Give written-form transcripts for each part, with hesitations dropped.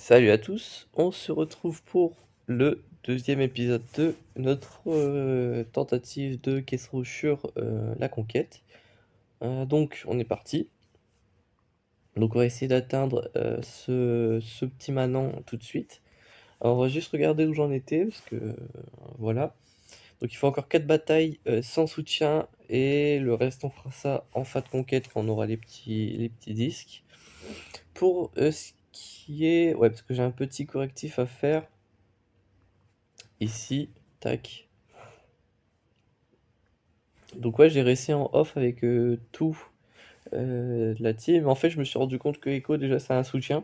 Salut à tous, on se retrouve pour le deuxième épisode de notre tentative de Kesro sur la conquête. Donc on est parti. Donc on va essayer d'atteindre ce petit manant tout de suite. Alors on va juste regarder où j'en étais parce que voilà. Donc il faut encore 4 batailles sans soutien et le reste on fera ça en fin de conquête quand on aura les petits disques. Pour ce qui est... Ouais, parce que j'ai un petit correctif à faire. Ici, tac. Donc ouais, j'ai réussi en off avec tout la team. En fait, je me suis rendu compte que Echo, déjà, c'est un soutien.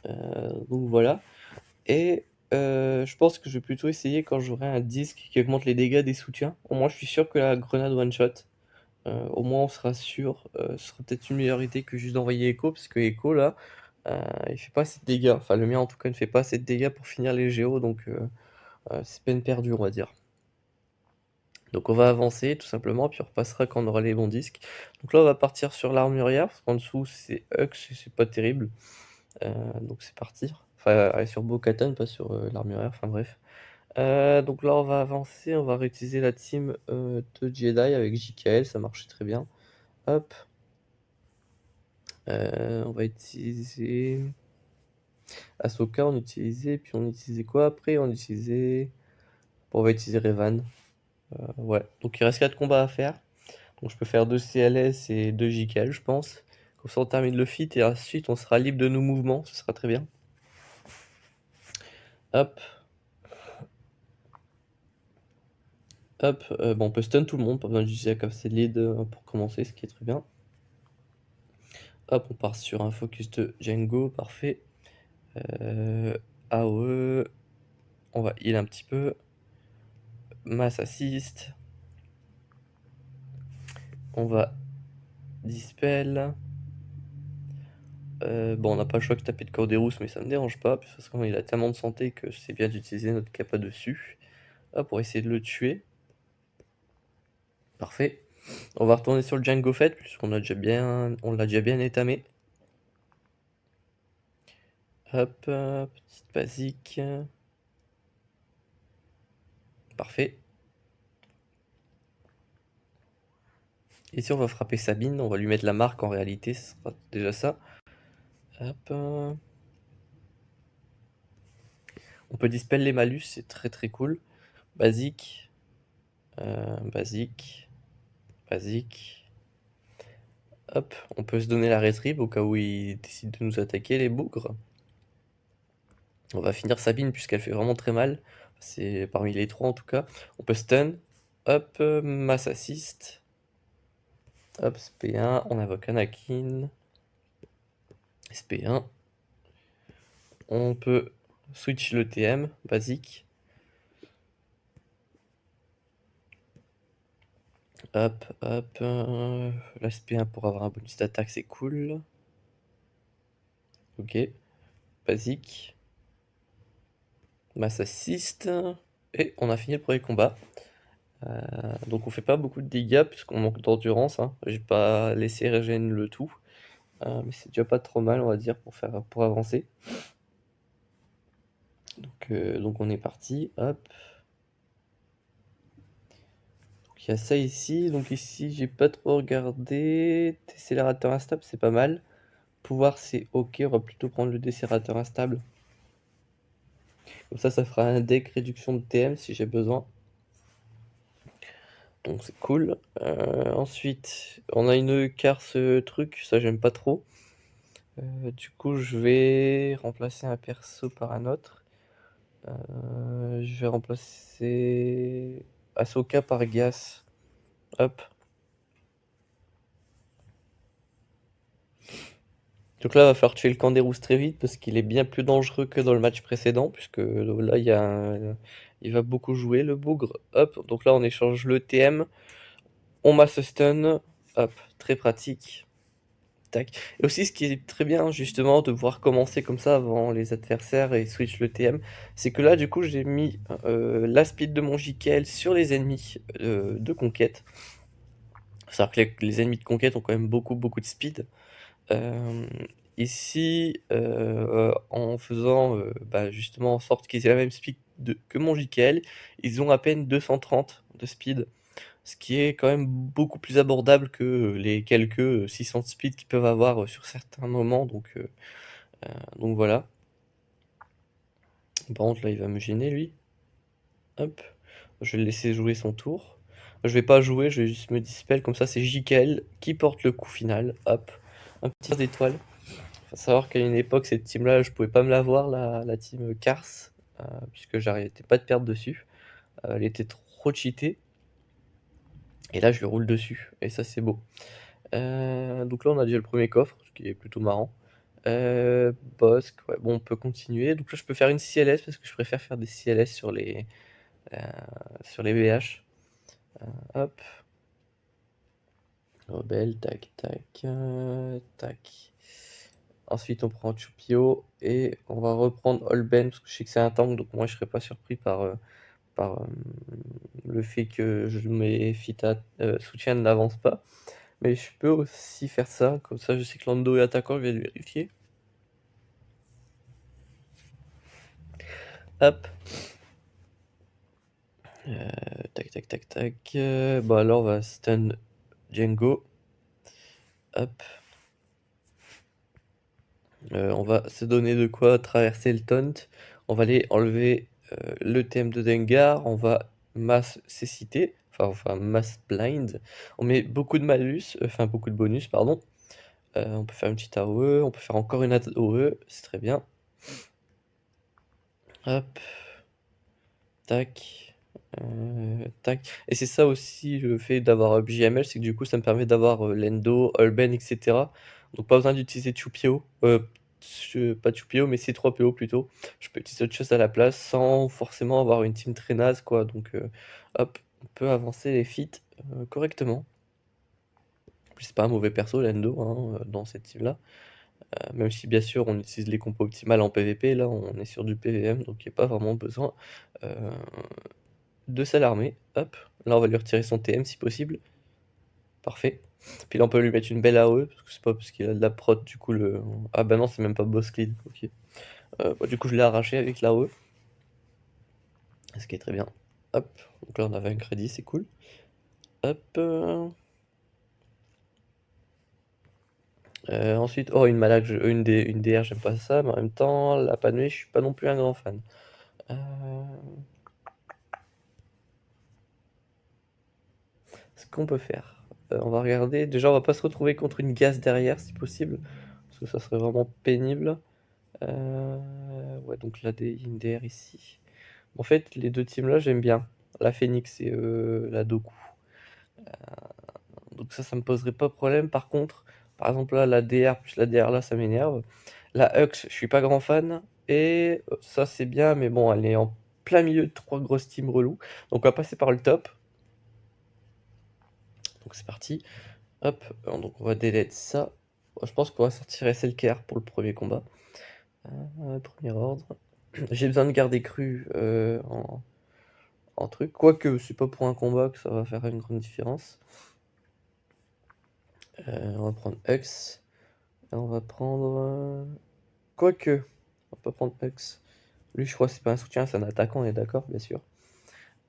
Donc voilà. Et je pense que je vais plutôt essayer quand j'aurai un disque qui augmente les dégâts des soutiens. Au moins, je suis sûr que la grenade one-shot. Au moins, on sera sûr. Ce sera peut-être une meilleure idée que juste d'envoyer Echo, parce que Echo, là, il fait pas assez de dégâts. Enfin, le mien, en tout cas, ne fait pas assez de dégâts pour finir les géos. Donc, c'est peine perdue, on va dire. Donc on va avancer tout simplement, puis on repassera quand on aura les bons disques. Donc là on va partir sur l'armurière, parce qu'en dessous c'est Hux et c'est pas terrible. Donc c'est partir. Enfin aller sur Bo-Katan, pas sur l'armurière, enfin bref. Donc là on va avancer, on va réutiliser la team de Jedi avec JKL, ça marchait très bien. Hop. On va utiliser Ahsoka, on utilisait, puis on utilisait quoi après? On utilisait... Bon, on va utiliser Revan. Ouais, donc il reste 4 combats à faire. Donc je peux faire 2 CLS et 2 JKL, je pense. Comme ça, on termine le fit et ensuite, on sera libre de nos mouvements. Ce sera très bien. Hop. Hop. Bon, on peut stun tout le monde. Pas besoin d'utiliser la capacité de lead pour commencer, ce qui est très bien. Hop, on part sur un focus de Django. Parfait. AOE. On va heal un petit peu. Mass assist. On va dispel. Bon, on n'a pas le choix que taper de Corderous, mais ça me dérange pas. De toute façon, il a tellement de santé que c'est bien d'utiliser notre capa dessus. Hop, pour essayer de le tuer. Parfait. On va retourner sur le Django Fett, puisqu'on a déjà bien, on l'a déjà bien étamé. Hop, petite basique. Parfait. Ici, on va frapper Sabine. On va lui mettre la marque en réalité. Ce sera déjà ça. Hop. On peut dispel les malus. C'est très très cool. Basique. Basique. Basique. Hop. On peut se donner la retrieve au cas où ils décident de nous attaquer, les bougres. On va finir Sabine puisqu'elle fait vraiment très mal. C'est parmi les trois en tout cas. On peut stun. Hop. Mass assist. Hop, SP1, on invoque Anakin. SP1. On peut switch le TM, basique. Hop, hop. La SP1 pour avoir un bonus d'attaque, c'est cool. Ok. Basique. Mass assist. Et on a fini le premier combat. Donc on fait pas beaucoup de dégâts puisqu'on manque d'endurance. Hein. J'ai pas laissé régénérer le tout. Mais c'est déjà pas trop mal, on va dire, pour avancer. Donc on est parti. Hop. Il y a ça ici. Donc ici, j'ai pas trop regardé. Décélérateur instable, c'est pas mal. Pouvoir, c'est ok. On va plutôt prendre le décélérateur instable. Comme ça fera un deck réduction de TM si j'ai besoin. Donc c'est cool. Ensuite, on a une carse truc. Ça, j'aime pas trop. Du coup, je vais remplacer un perso par un autre. Je vais remplacer Ahsoka par Gas. Hop. Donc là, il va falloir tuer le Canderous très vite parce qu'il est bien plus dangereux que dans le match précédent, puisque là, il va beaucoup jouer le bougre. Hop, donc là, on échange le TM, on mass stun, hop, très pratique. Tac. Et aussi, ce qui est très bien, justement, de pouvoir commencer comme ça avant les adversaires et switch le TM, c'est que là, du coup, j'ai mis la speed de mon JKL sur les ennemis de conquête. C'est-à-dire que les ennemis de conquête ont quand même beaucoup de speed. ici, en faisant, justement en sorte qu'ils aient la même speed que mon JKL, ils ont à peine 230 de speed, ce qui est quand même beaucoup plus abordable que les quelques 600 de speed qu'ils peuvent avoir sur certains moments, donc voilà. Par contre, là, il va me gêner, lui. Hop, je vais le laisser jouer son tour. Je vais pas jouer, je vais juste me dispel, comme ça c'est JKL qui porte le coup final. Hop, un petit 3 étoiles. Faut savoir qu'à une époque, cette team-là, je pouvais pas me l'avoir, la team Cars, puisque j'arrêtais pas de perdre dessus. Elle était trop cheatée. Et là, je lui roule dessus, et ça c'est beau. Donc là, on a déjà le premier coffre, ce qui est plutôt marrant. Bosque, ouais, bon, on peut continuer. Donc là, je peux faire une CLS, parce que je préfère faire des CLS euh, sur les VH. Hop. Rebelle, tac, tac, tac. Ensuite, on prend Chupio et on va reprendre Holben parce que je sais que c'est un tank, donc moi je serais pas surpris par le fait que mes Fita soutien n'avancent pas. Mais je peux aussi faire ça, comme ça je sais que Lando est attaquant, je vais le vérifier. Hop. Tac, tac, tac, tac. Bon, alors on va stun Django. Hop. On va se donner de quoi traverser le taunt. On va aller enlever le thème de Dengar. On va mass cécité, enfin mass blind. On met beaucoup de malus, enfin beaucoup de bonus, pardon. On peut faire une petite AOE, on peut faire encore une AOE, c'est très bien. Hop, tac, tac. Et c'est ça aussi le fait d'avoir UpJML, c'est que du coup ça me permet d'avoir Lendo, Holben, etc. Donc pas besoin d'utiliser Chupio, pas Chupio mais C3PO plutôt. Je peux utiliser autre chose à la place sans forcément avoir une team très naze quoi. Donc hop, on peut avancer les feats correctement. En plus c'est pas un mauvais perso Lendo hein, dans cette team là. Même si bien sûr on utilise les compos optimales en PvP, là on est sur du PVM donc il n'y a pas vraiment besoin euh, de s'alarmer. Hop, là on va lui retirer son TM si possible. Parfait. Puis là on peut lui mettre une belle AOE, parce que c'est pas parce qu'il a de la prot du coup le. Ah bah non c'est même pas boss lead, ok. Du coup je l'ai arraché avec l'AOE. Ce qui est très bien. Hop, donc là on avait un crédit, c'est cool. Hop. Ensuite, oh une malade, une DR, j'aime pas ça, mais en même temps, la panouille, je suis pas non plus un grand fan. Euh, Ce qu'on peut faire. On va regarder. Déjà, on va pas se retrouver contre une gaz derrière, si possible. Parce que ça serait vraiment pénible. Ouais, donc là, une DR ici. En fait, les deux teams là, j'aime bien. La Phoenix et la Doku. Donc ça me poserait pas problème. Par contre, par exemple là, la DR plus la DR là, ça m'énerve. La Hux, je suis pas grand fan. Et ça, c'est bien, mais bon, elle est en plein milieu de trois grosses teams reloues. Donc on va passer par le top. Donc c'est parti. Hop, donc on va delete ça. Je pense qu'on va sortir SLKR pour le premier combat. Premier ordre. J'ai besoin de garder cru en truc. Quoique, c'est pas pour un combat que ça va faire une grande différence. On va prendre Hux. Et on va prendre. Quoique, on va pas prendre Hux. Lui, je crois que c'est pas un soutien, c'est un attaquant, on est d'accord, bien sûr.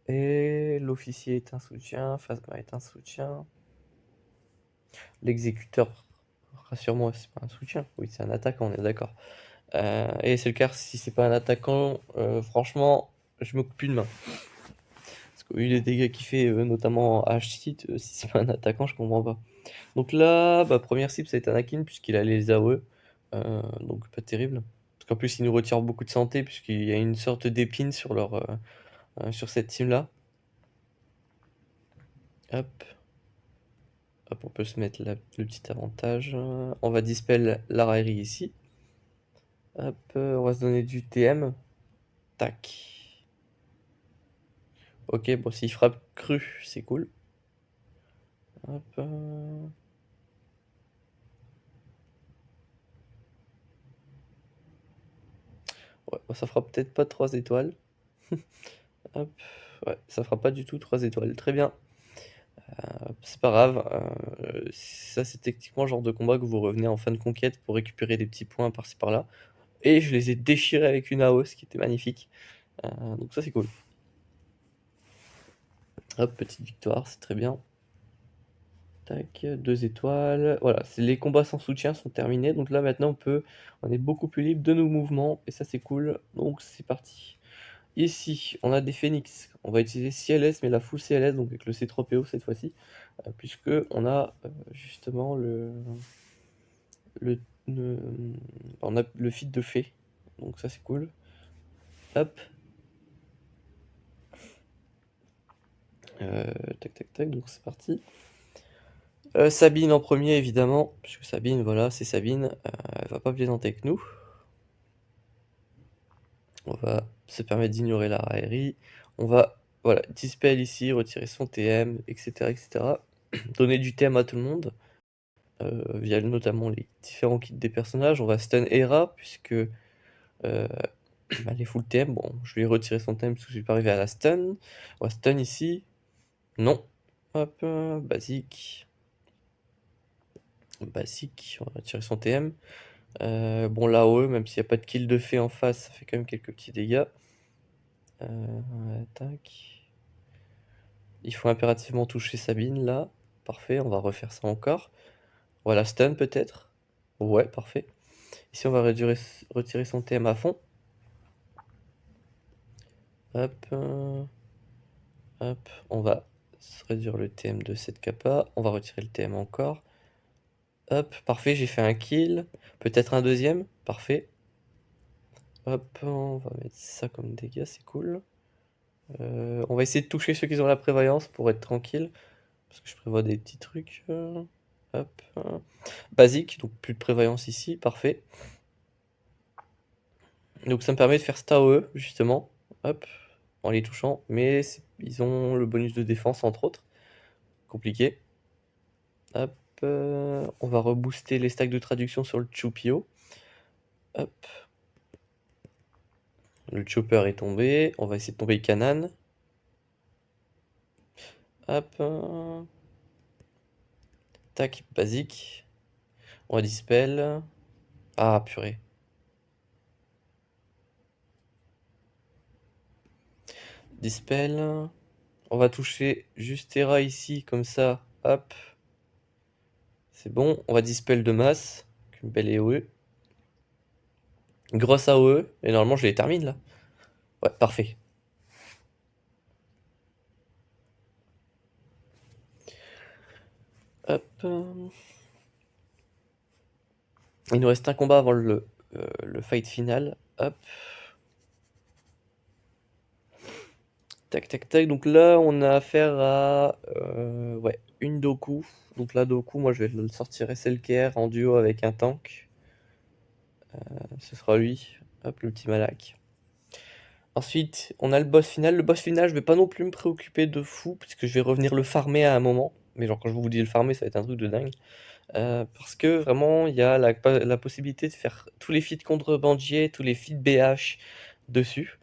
Et l'officier est un soutien. Phasma est un soutien. L'exécuteur, rassure-moi, c'est pas un soutien. Oui, c'est un attaquant, on est d'accord. Et c'est le cas si c'est pas un attaquant, franchement, je m'occupe plus de main. Parce que vu les dégâts qu'il fait, notamment en H-Hit, si c'est pas un attaquant, je comprends pas. Donc là, première cible, ça va être Anakin, puisqu'il a les AOE. Donc pas terrible. Parce qu'en plus, il nous retire beaucoup de santé, puisqu'il y a une sorte d'épine sur cette team-là. Hop. Hop, on peut se mettre le petit avantage. On va dispel la raillerie ici. Hop, on va se donner du TM. Tac. Ok, bon, s'il frappe cru, c'est cool. Hop. Ouais, bon, ça fera peut-être pas 3 étoiles. Hop. Ouais, ça fera pas du tout 3 étoiles. Très bien. C'est pas grave, ça c'est techniquement le genre de combat que vous revenez en fin de conquête pour récupérer des petits points par-ci par-là. Et je les ai déchirés avec une AOS qui était magnifique. Donc ça c'est cool. Hop, petite victoire, c'est très bien. Tac, 2 étoiles. Voilà, les combats sans soutien sont terminés. Donc là maintenant on est beaucoup plus libre de nos mouvements. Et ça c'est cool. Donc c'est parti. Ici, on a des phénix. On va utiliser CLS, mais la full CLS, donc avec le C3PO cette fois-ci. Puisque on a justement le, le- on a le feed de fée. Donc ça c'est cool. Hop. Tac tac tac, donc c'est parti. Sabine en premier évidemment, puisque Sabine, voilà, c'est Sabine, elle va pas plaisanter avec nous. On va se permettre d'ignorer la raillerie. On va, voilà, dispel ici, retirer son TM, etc., etc. Donner du TM à tout le monde, via notamment les différents kits des personnages. On va stun Hera, puisque elle est full TM. Bon, je vais retirer son TM parce que je vais pas arriver à la stun. On va stun ici. Non. Hop, basique. Basique, on va retirer son TM. Bon, l'AOE, même s'il n'y a pas de kill de fée en face, ça fait quand même quelques petits dégâts. Tac. Il faut impérativement toucher Sabine, là. Parfait, on va refaire ça encore. Voilà, stun peut-être. Ouais, parfait. Ici, on va retirer son TM à fond. Hop. Hop. On va réduire le TM de cette capa. On va retirer le TM encore. Hop, parfait, j'ai fait un kill. Peut-être un deuxième. Parfait. Hop, on va mettre ça comme dégâts, c'est cool. On va essayer de toucher ceux qui ont la prévoyance pour être tranquille. Parce que je prévois des petits trucs. Hop. Basique, donc plus de prévoyance ici, parfait. Donc ça me permet de faire cet AOE, justement. Hop, en les touchant. Mais ils ont le bonus de défense, entre autres. Compliqué. Hop. On va rebooster les stacks de traduction sur le Chupio. Hop. Le chopper est tombé. On va essayer de tomber Kanan. Hop. Tac, basique. On va dispel. Ah, purée. Dispel. On va toucher juste Terra ici, comme ça. Hop. C'est bon. On va dispel de masse. Une belle AOE. Grosse AOE. Et normalement, je les termine là. Ouais, parfait. Hop. Il nous reste un combat avant le fight final. Hop. Tac, tac, tac. Donc là, on a affaire à ouais, une Doku. Donc là, Doku, moi, je vais le sortir SLKR en duo avec un tank. Ce sera lui. Hop, le petit Malak. Ensuite, on a le boss final. Le boss final, je vais pas non plus me préoccuper de fou, puisque je vais revenir le farmer à un moment. Mais genre, quand je vous dis le farmer, ça va être un truc de dingue. Parce que vraiment, il y a la possibilité de faire tous les feats contrebandiers, tous les feats BH dessus,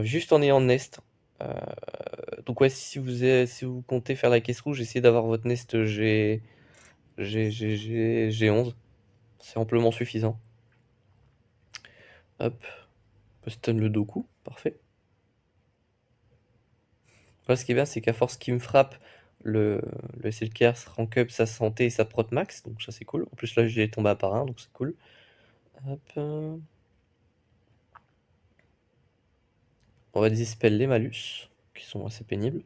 juste en ayant Nest. Donc ouais, si vous comptez faire la caisse rouge, essayez d'avoir votre Nest G11. C'est amplement suffisant. Hop, on peut stun le Doku, parfait. Voilà, ce qui est bien, c'est qu'à force qu'il me frappe, le, le SLKR rank up sa santé et sa prot max, donc ça c'est cool. En plus là, j'ai tombé à part 1, donc c'est cool. Hop, on va dispel les malus, qui sont assez pénibles.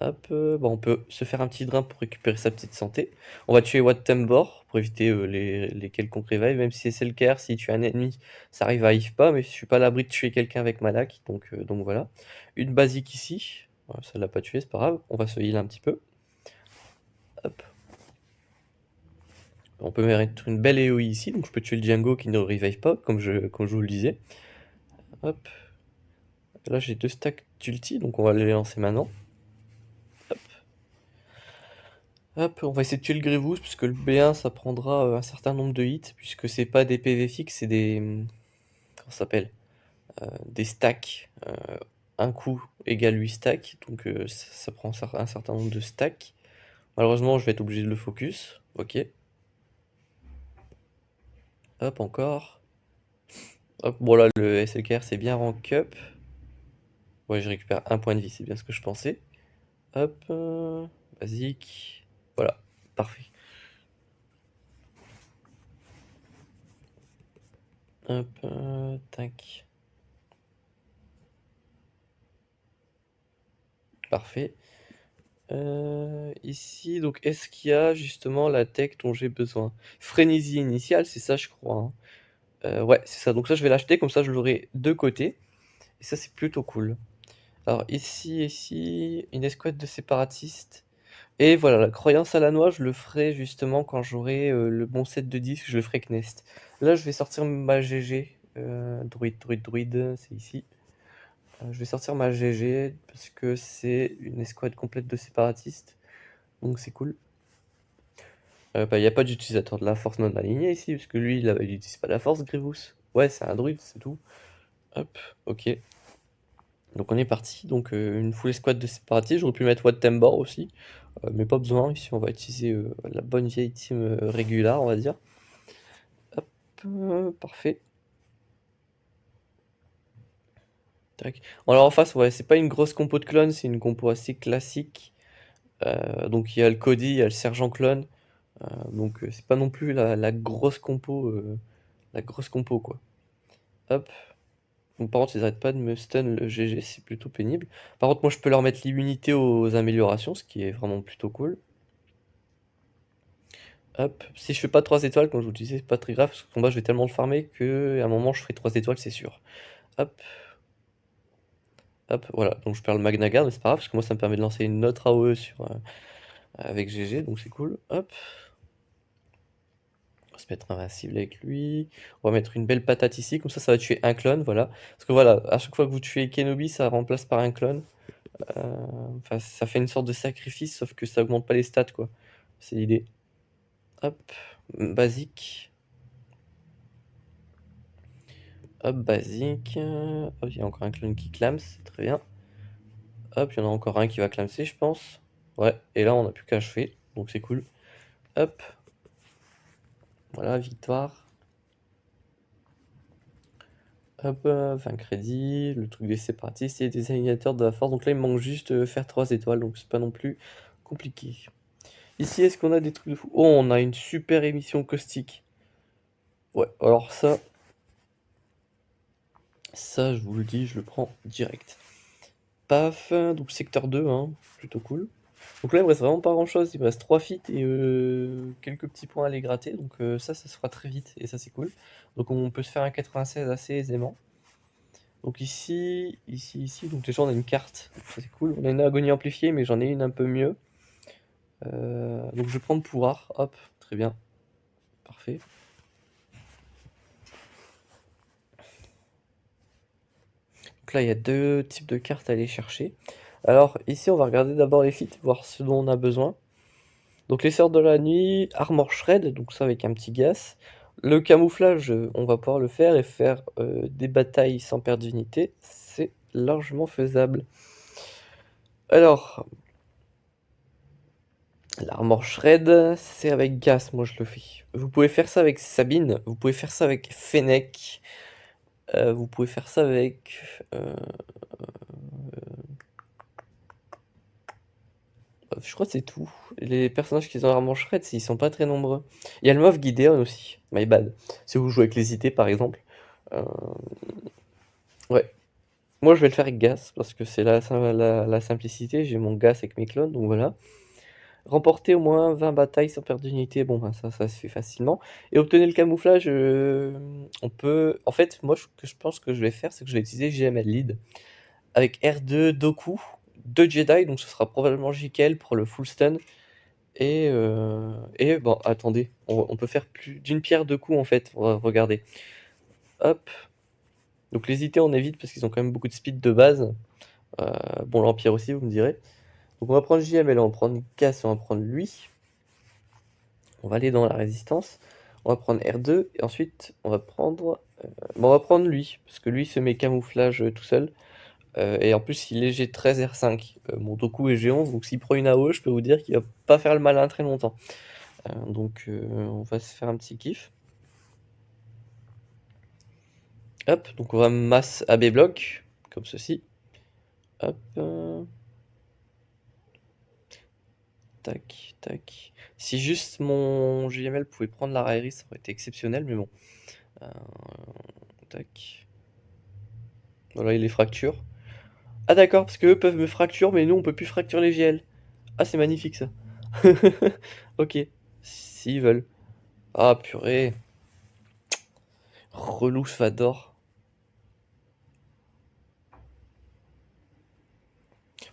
Hop, bah on peut se faire un petit drain pour récupérer sa petite santé. On va tuer Wat Tambor pour éviter les quelconques revives, même si c'est le care, si tu es un ennemi, ça revive pas, mais je suis pas à l'abri de tuer quelqu'un avec Malak, donc voilà. Une basique ici, voilà, ça l'a pas tué, c'est pas grave, on va se heal un petit peu. Hop. On peut mettre une belle AoE ici, donc je peux tuer le Django qui ne revive pas, comme je vous le disais. Hop. Là j'ai 2 stacks d'ulti, donc on va les lancer maintenant. Hop. Hop, on va essayer de tuer le Grievous, puisque le B1 ça prendra un certain nombre de hits, puisque c'est pas des PV fixes, c'est des. Comment ça s'appelle? Des stacks un coup égale 8 stacks, donc ça prend un certain nombre de stacks. Malheureusement, je vais être obligé de le focus. Ok. Hop, encore. Hop, bon là, le SLKR, c'est bien rank up. Ouais, je récupère un point de vie, c'est bien ce que je pensais. Hop, basique. Voilà, parfait. Hop, tac. Parfait. Ici, donc, est-ce qu'il y a justement la tech dont j'ai besoin? Frénésie initiale, c'est ça, je crois, hein. Ouais, c'est ça. Donc ça, je vais l'acheter, comme ça, je l'aurai de côté. Et ça, c'est plutôt cool. Alors ici, une escouade de séparatistes. Et voilà, la croyance à la noix, je le ferai justement quand j'aurai le bon set de disques, je le ferai Knest. Là, je vais sortir ma GG. Druide, c'est ici. Je vais sortir ma GG parce que c'est une escouade complète de séparatistes. Donc c'est cool. Bah, il n'y a pas d'utilisateur de la force non aligné ici, parce que lui, il n'utilise pas la force, Grievous. Ouais, c'est un druide, c'est tout. Hop, ok. Donc on est parti. Donc une full escouade de séparatistes. J'aurais pu mettre Wat Tambor aussi, mais pas besoin. Ici, on va utiliser la bonne vieille team régulière, on va dire. Hop, parfait. Tac. Alors en face, ouais, c'est pas une grosse compo de clones, c'est une compo assez classique. Donc il y a le Cody, il y a le sergent clone. Donc c'est pas non plus la grosse compo, quoi. Hop. Donc, par contre, ils arrêtent pas de me stun le GG, c'est plutôt pénible. Par contre, moi, je peux leur mettre l'immunité aux améliorations, ce qui est vraiment plutôt cool. Hop, si je fais pas 3 étoiles, comme je vous disais, c'est pas très grave, parce que le combat, je vais tellement le farmer qu'à un moment, je ferai 3 étoiles, c'est sûr. Hop, hop, voilà. Donc, je perds le Magna Guard, mais c'est pas grave, parce que moi, ça me permet de lancer une autre AOE avec GG, donc c'est cool. Hop. On va se mettre invincible avec lui. On va mettre une belle patate ici, comme ça va tuer un clone, voilà. Parce que voilà, à chaque fois que vous tuez Kenobi, ça remplace par un clone. Enfin, ça fait une sorte de sacrifice, sauf que ça augmente pas les stats, quoi. C'est l'idée. Hop, basique. Hop, basique. Hop, il y a encore un clone qui clame, c'est très bien. Hop, il y en a encore un qui va clamser, je pense. Ouais, et là, on n'a plus qu'à achever, donc c'est cool. Hop. Voilà, victoire. Hop, 20 crédits, le truc des séparatistes et des animateurs de la force. Donc là, il me manque juste faire 3 étoiles, donc c'est pas non plus compliqué. Ici, est-ce qu'on a des trucs de fou? Oh, on a une super émission caustique. Ouais, alors ça, je vous le dis, je le prends direct. Paf, donc secteur 2, hein, plutôt cool. Donc là, il me reste vraiment pas grand-chose, il me reste 3 feats et quelques petits points à les gratter, donc ça se fera très vite, et ça c'est cool. Donc on peut se faire un 96 assez aisément. Donc ici, donc déjà on a une carte, donc ça c'est cool. On a une agonie amplifiée, mais j'en ai une un peu mieux. Donc je vais prendre pouvoir, hop, très bien, parfait. Donc là, il y a 2 types de cartes à aller chercher. Alors ici, on va regarder d'abord les feats, voir ce dont on a besoin. Donc les Sœurs de la Nuit, Armor Shred, donc ça avec un petit gas. Le camouflage, on va pouvoir le faire et faire des batailles sans perdre d'unité. C'est largement faisable. Alors, l'Armor Shred, c'est avec gas, moi je le fais. Vous pouvez faire ça avec Sabine, vous pouvez faire ça avec Fennec, vous pouvez faire ça avec... je crois que c'est tout. Les personnages qui ont l'armure shred, ils sont pas très nombreux. Il y a le Moff Gideon aussi, my bad. Si vous jouez avec les IT par exemple. Euh, Ouais. Moi je vais le faire avec Gas, parce que c'est la simplicité. J'ai mon Gas avec mes clones, donc voilà. Remporter au moins 20 batailles sans perdre d'unité, bon ben ça se fait facilement. Et obtenir le camouflage, on peut... En fait, moi ce que je pense que je vais faire, c'est que je vais utiliser GML Lead. Avec R2, Doku, 2 Jedi, donc ce sera probablement JKL pour le full stun. Et bon, attendez, on peut faire plus d'une pierre deux coups en fait. Regardez. Hop. Donc les IT on évite parce qu'ils ont quand même beaucoup de speed de base. Bon, l'Empire aussi, vous me direz. Donc on va prendre JML, on va prendre Cass, on va prendre lui. On va aller dans la résistance. On va prendre R2 et ensuite on va prendre. Bon, on va prendre lui parce que lui se met camouflage tout seul. Et en plus, il est G13 R5. Mon Doku est G11, donc s'il prend une AOE, je peux vous dire qu'il va pas faire le malin très longtemps. Donc on va se faire un petit kiff. Hop, donc on va masse AB bloc, comme ceci. Hop. Tac, tac. Si juste mon JML pouvait prendre la raillerie, ça aurait été exceptionnel, mais bon. Tac. Voilà, il les fracture. Ah d'accord, parce qu'eux peuvent me fracturer, mais nous on peut plus fracturer les GL. Ah, c'est magnifique ça. Ok, s'ils veulent. Ah purée. Relou Fador.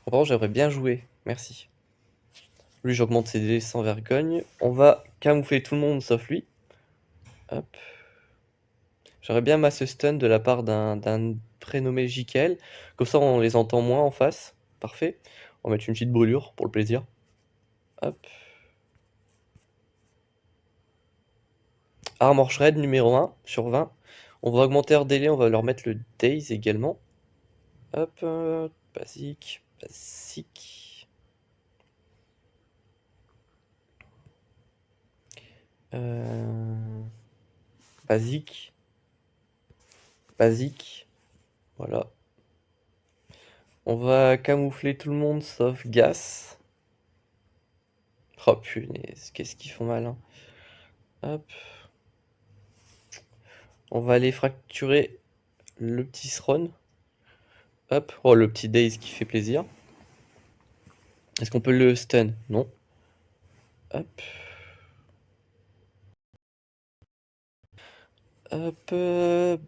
Bon, par contre, j'aimerais bien jouer. Merci. Lui, j'augmente ses délais sans vergogne. On va camoufler tout le monde sauf lui. Hop. J'aurais bien masse stun de la part d'un prénommé JKL. Comme ça, on les entend moins en face. Parfait. On va mettre une petite brûlure pour le plaisir. Hop. Armor Shred numéro 1 sur 20. On va augmenter leur délai. On va leur mettre le Daze également. Hop. Basique. Basique. Basique. Basique. Voilà. On va camoufler tout le monde sauf Gas. Oh punaise, qu'est-ce qu'ils font mal, hein. Hop. On va aller fracturer le petit Sron. Hop. Oh, le petit Daze qui fait plaisir. Est-ce qu'on peut le stun? Non. Hop. Hop.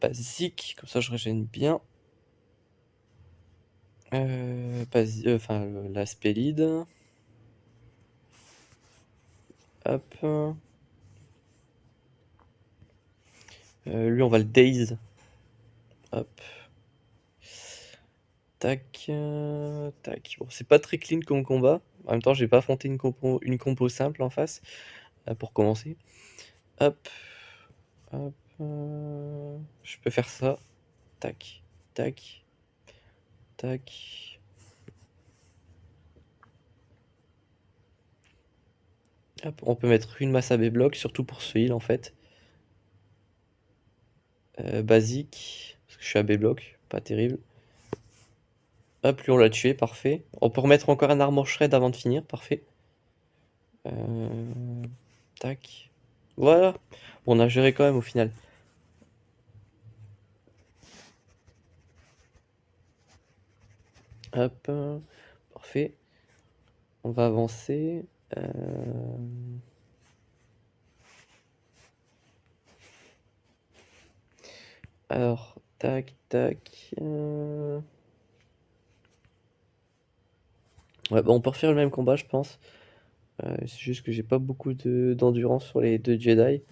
Basique. Comme ça, je régène bien. Enfin, la Spélide. Hop. Lui, on va le Daze. Hop. Tac. Tac. Bon, c'est pas très clean comme combat. En même temps, j'ai pas affronté une compo simple en face. Pour commencer. Hop. Hop. Je peux faire ça. Tac. Tac. Tac. Hop. On peut mettre une masse AB bloc, surtout pour ce heal en fait. Basique. Parce que je suis AB bloc. Pas terrible. Hop, lui on l'a tué, parfait. On peut remettre encore un armor shred avant de finir, parfait. Tac. Voilà. Bon, on a géré quand même au final. Hop. Parfait. On va avancer. Alors, tac, tac. Ouais, bah on peut refaire le même combat, je pense. C'est juste que j'ai pas beaucoup d'endurance sur les deux Jedi.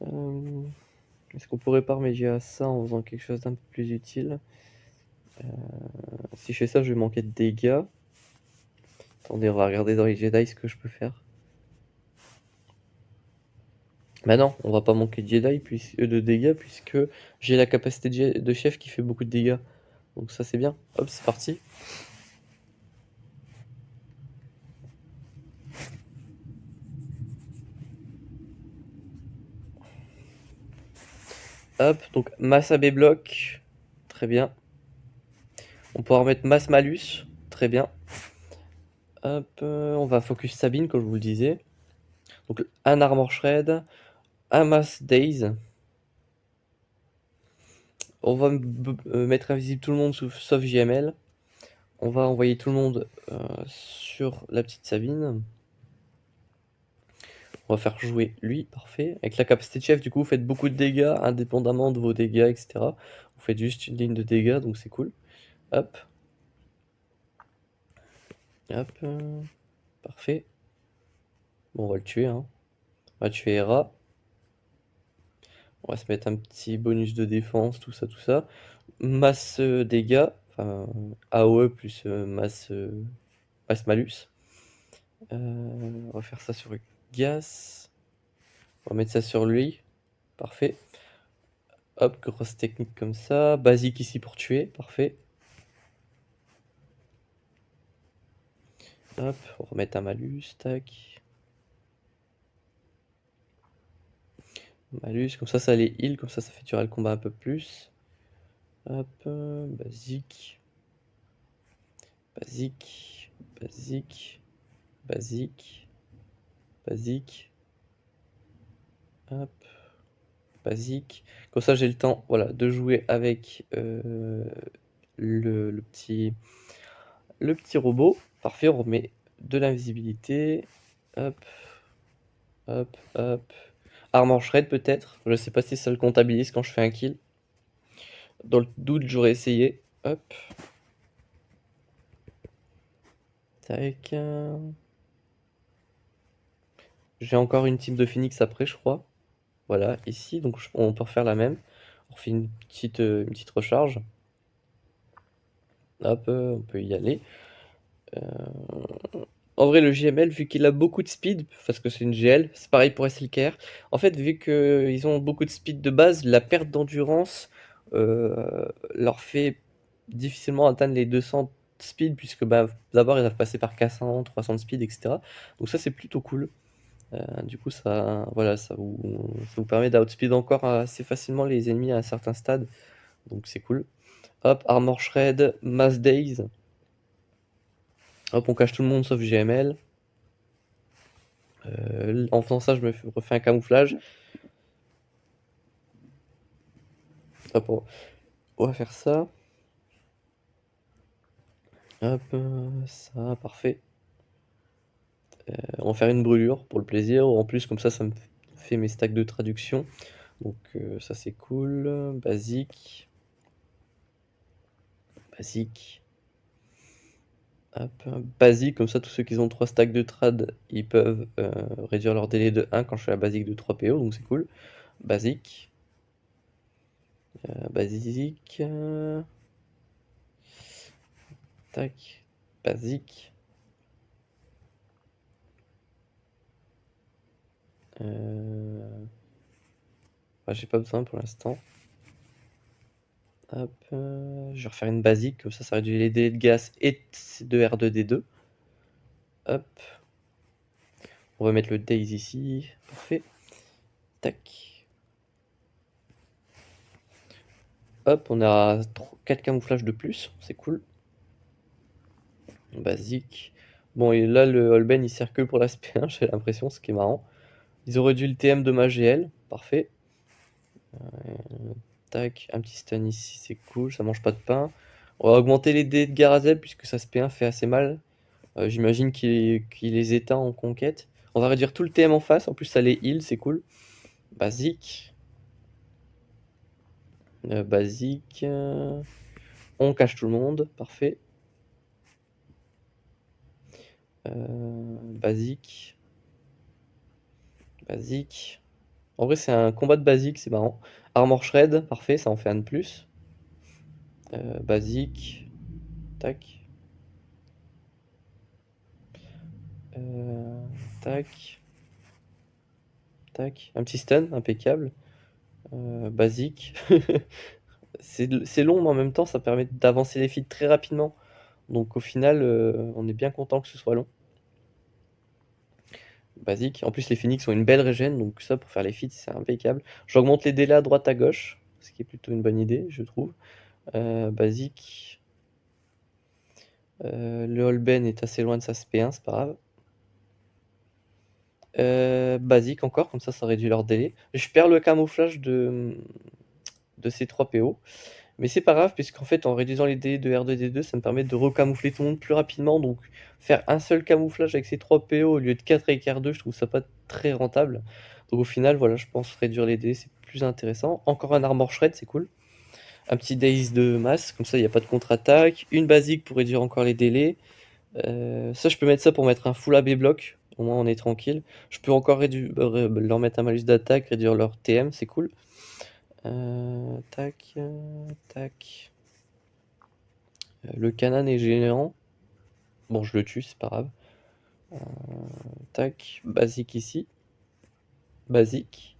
Est-ce qu'on pourrait pas remédier à ça en faisant quelque chose d'un peu plus utile? Si je fais ça, je vais manquer de dégâts. Attendez, on va regarder dans les Jedi ce que je peux faire. Bah non, on va pas manquer de Jedi de dégâts puisque j'ai la capacité de chef qui fait beaucoup de dégâts. Donc ça c'est bien. Hop, c'est parti. Hop, donc masse AB bloc. Très bien. On pourra remettre masse malus. Très bien. Hop, on va focus Sabine comme je vous le disais. Donc un armor shred, un mass daze. On va mettre invisible tout le monde sauf JML. On va envoyer tout le monde sur la petite Sabine. On va faire jouer lui, parfait. Avec la capacité de chef, du coup, vous faites beaucoup de dégâts, indépendamment de vos dégâts, etc. Vous faites juste une ligne de dégâts, donc c'est cool. Hop. Hop. Parfait. Bon, on va le tuer, hein. On va tuer Hera. On va se mettre un petit bonus de défense, tout ça, tout ça. Masse dégâts, enfin AOE plus masse malus. On va faire ça sur Gas. On va mettre ça sur lui. Parfait. Hop, grosse technique comme ça. Basique ici pour tuer. Parfait. Hop, on remet un malus, tac. Malus, comme ça les heal, comme ça fait durer le combat un peu plus. Hop, basique. Basique, basique, basique, basique. Hop, basique. Comme ça j'ai le temps, voilà, de jouer avec le petit robot. Parfait, on remet de l'invisibilité. Hop, hop, hop. Armor shred peut-être. Je sais pas si ça le comptabilise quand je fais un kill. Dans le doute, j'aurais essayé. Hop. Tac. J'ai encore une team de Phoenix après, je crois. Voilà, ici. Donc on peut refaire la même. On refait une petite recharge. Hop, on peut y aller. En vrai, le GML, vu qu'il a beaucoup de speed, parce que c'est une GL, c'est pareil pour SLKR. En fait, vu qu'ils ont beaucoup de speed de base, la perte d'endurance leur fait difficilement atteindre les 200 speed, puisque bah, d'abord ils doivent passer par 400, 300 de speed, etc. Donc ça, c'est plutôt cool. Du coup, ça, voilà, ça vous permet d'outspeed encore assez facilement les ennemis à un certain stade. Donc c'est cool. Hop, Armor Shred, Mass Days. Hop, on cache tout le monde sauf GML. En faisant ça, je me refais un camouflage. Hop, on va faire ça. Hop, ça, parfait. On va faire une brûlure pour le plaisir. En plus, comme ça me fait mes stacks de traduction. Donc ça, c'est cool. Basique. Basique. Hop, basique, comme ça, tous ceux qui ont 3 stacks de trad, ils peuvent réduire leur délai de 1 quand je fais la basique de 3 PO, donc c'est cool. Basique. Basique. Tac. Basique. J'ai pas besoin pour l'instant. Hop, je vais refaire une basique, comme ça réduit les délais de gaz et de R2D2. Hop. On va mettre le days ici. Parfait. Tac. Hop, on a 4 camouflages de plus, c'est cool. Basique. Bon, et là, le Holben, il sert que pour l'aspect 1, j'ai l'impression, ce qui est marrant. Ils ont réduit le TM de ma GL, parfait. Tac, un petit stun ici, c'est cool, ça mange pas de pain. On va augmenter les dés de Garazeb, puisque sa SP1 fait assez mal. J'imagine qu'il les éteint en conquête. On va réduire tout le TM en face, en plus ça les heal, c'est cool. Basique. Basique. On cache tout le monde, parfait. Basique. Basique. En vrai, c'est un combat de basique, c'est marrant. Armor Shred, parfait, ça en fait un de plus. Basique. Tac. Tac. Tac. Un petit stun, impeccable. Basique. C'est long, mais en même temps, ça permet d'avancer les feats très rapidement. Donc au final, on est bien content que ce soit long. Basique. En plus, les Phoenix ont une belle régène, donc ça, pour faire les feats, c'est impeccable. J'augmente les délais à droite à gauche, ce qui est plutôt une bonne idée, je trouve. Basique. Le Holben est assez loin de sa SP1, c'est pas grave. Basique encore, comme ça réduit leur délai. Je perds le camouflage de ces 3 PO. Mais c'est pas grave, puisqu'en fait, en réduisant les délais de R2D2, ça me permet de recamoufler tout le monde plus rapidement. Donc, faire un seul camouflage avec ces 3 PO au lieu de 4 avec R2, je trouve ça pas très rentable. Donc, au final, voilà, je pense réduire les délais, c'est plus intéressant. Encore un Armor Shred, c'est cool. Un petit Daze de masse, comme ça, il n'y a pas de contre-attaque. Une basique pour réduire encore les délais. Ça, je peux mettre ça pour mettre un full AB block. Au moins, on est tranquille. Je peux encore leur mettre un malus d'attaque, réduire leur TM, c'est cool. Tac, tac. Le Canan est géant. Bon, je le tue, c'est pas grave. Tac, basique ici. Basique.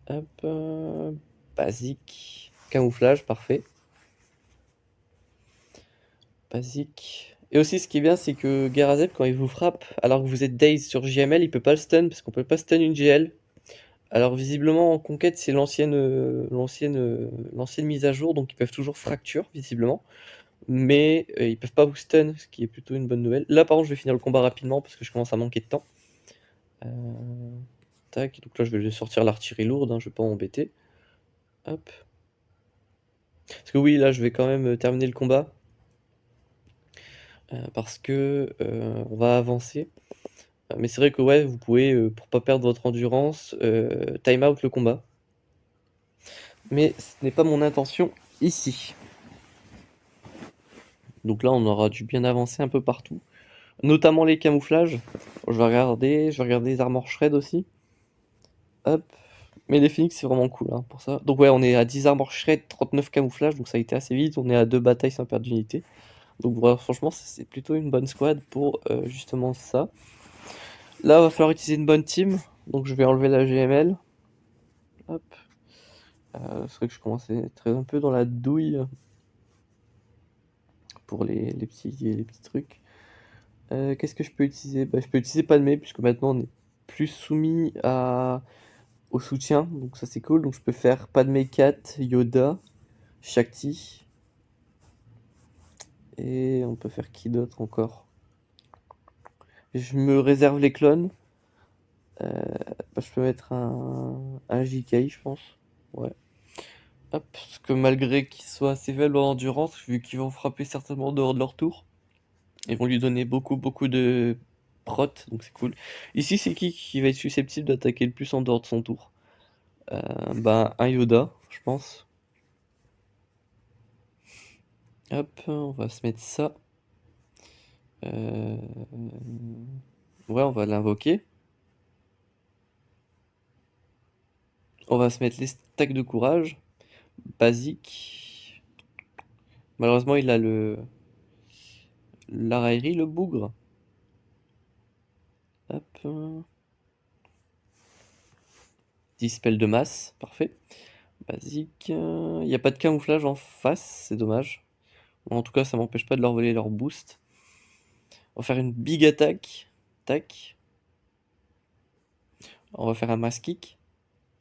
Hop, basique. Camouflage, parfait. Basique. Et aussi, ce qui est bien, c'est que Garazep, quand il vous frappe, alors que vous êtes Daze sur JML, il peut pas le stun, parce qu'on peut pas stun une GL. Alors visiblement, en conquête, c'est l'ancienne mise à jour, donc ils peuvent toujours fracture, visiblement. Mais ils peuvent pas vous stun, ce qui est plutôt une bonne nouvelle. Là, par contre, je vais finir le combat rapidement, parce que je commence à manquer de temps. Tac, donc là, je vais sortir l'artillerie lourde, hein, je vais pas m'embêter. Hop. Parce que oui, là, je vais quand même terminer le combat. Parce que on va avancer. Mais c'est vrai que ouais, vous pouvez, pour pas perdre votre endurance, time out le combat. Mais ce n'est pas mon intention ici. Donc là, on aura dû bien avancer un peu partout. Notamment les camouflages. Je vais regarder les armor shred aussi. Hop. Mais les phoenix, c'est vraiment cool hein, pour ça. Donc ouais, on est à 10 armor shred, 39 camouflages, donc ça a été assez vite. On est à 2 batailles sans perdre d'unité. Donc voilà, franchement, c'est plutôt une bonne squad pour justement ça. Là, il va falloir utiliser une bonne team. Donc je vais enlever la GML. Hop. C'est vrai que je commence à être un peu dans la douille pour les petits trucs. Qu'est-ce que je peux utiliser? Bah, je peux utiliser Padmé, puisque maintenant on est plus soumis au soutien, donc ça c'est cool. Donc je peux faire Padmé 4, Yoda, Shakti. Et on peut faire qui d'autre encore? Je me réserve les clones. Bah, je peux mettre un JK, je pense. Ouais. Hop, parce que malgré qu'ils soient assez faibles en endurance, vu qu'ils vont frapper certainement dehors de leur tour, ils vont lui donner beaucoup de prot, donc c'est cool. Ici, c'est qui va être susceptible d'attaquer le plus en dehors de son tour? Bah, un Yoda, je pense. Hop, on va se mettre ça. Ouais, on va l'invoquer. On va se mettre les stacks de courage. Basique. Malheureusement, il a la raillerie, le bougre. Hop. Dispel de masse, parfait. Basique. Il n'y a pas de camouflage en face, c'est dommage. En tout cas, ça m'empêche pas de leur voler leur boost. On va faire une big attaque. Tac. On va faire un mass kick.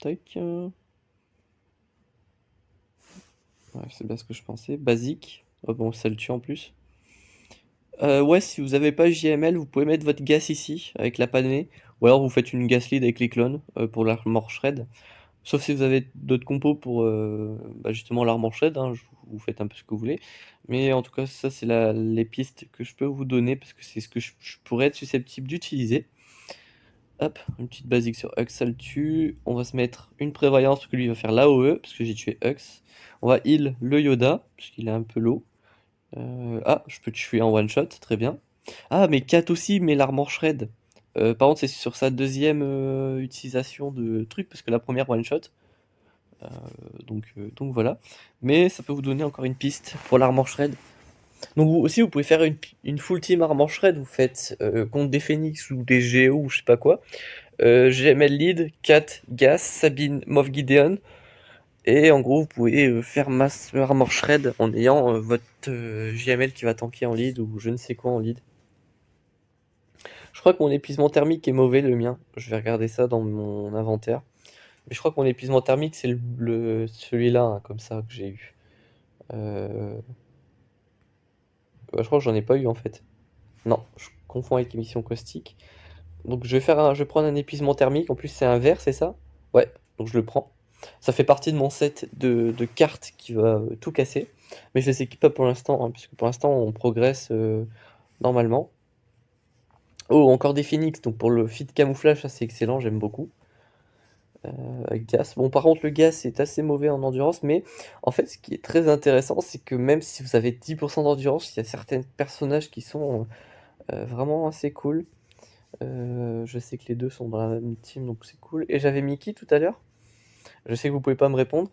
Tac. Ouais, c'est bien ce que je pensais. Basique. Oh bon, ça le tue en plus. Ouais, si vous avez pas JML, vous pouvez mettre votre gas ici, avec la panée. Ou alors vous faites une gas lead avec les clones, pour l'armor shred. Sauf si vous avez d'autres compos pour bah, justement l'armor shred, hein, vous faites un peu ce que vous voulez. Mais en tout cas, ça c'est les pistes que je peux vous donner, parce que c'est ce que je pourrais être susceptible d'utiliser. Hop, une petite basique sur Hux, ça le tue. On va se mettre une prévoyance, parce que lui il va faire l'AOE, parce que j'ai tué Hux. On va heal le Yoda, parce qu'il est un peu low. Ah, je peux tuer en one shot, très bien. Ah, mais Kat aussi, mais l'armor shred. Par contre, c'est sur sa deuxième utilisation de truc, parce que la première one shot. Donc voilà. Mais ça peut vous donner encore une piste pour l'armor shred. Donc vous aussi, vous pouvez faire une full team armor shred. Vous faites contre des phoenix ou des géos ou je sais pas quoi. GML lead, Kat, Gas, Sabine, Moff Gideon. Et en gros, vous pouvez faire mass armor shred en ayant votre JML qui va tanker en lead ou je ne sais quoi en lead. Je crois que mon épuisement thermique est mauvais, le mien. Je vais regarder ça dans mon inventaire. Mais je crois que mon épuisement thermique, c'est celui-là, hein, comme ça, que j'ai eu. Je crois que j'en ai pas eu en fait. Non, je confonds avec émission caustique. Donc je vais prendre un épuisement thermique. En plus, c'est un vert, c'est ça? Ouais, donc je le prends. Ça fait partie de mon set de cartes qui va tout casser. Mais je les équipe pas pour l'instant, hein, puisque pour l'instant, on progresse normalement. Oh, encore des phoenix. Donc pour le fit camouflage, ça c'est excellent, j'aime beaucoup. Gas. Bon, par contre, le gaz est assez mauvais en endurance, mais en fait, ce qui est très intéressant, c'est que même si vous avez 10% d'endurance, il y a certains personnages qui sont vraiment assez cool. Je sais que les deux sont dans la même team, donc c'est cool. Et j'avais mis qui tout à l'heure? Je sais que vous pouvez pas me répondre.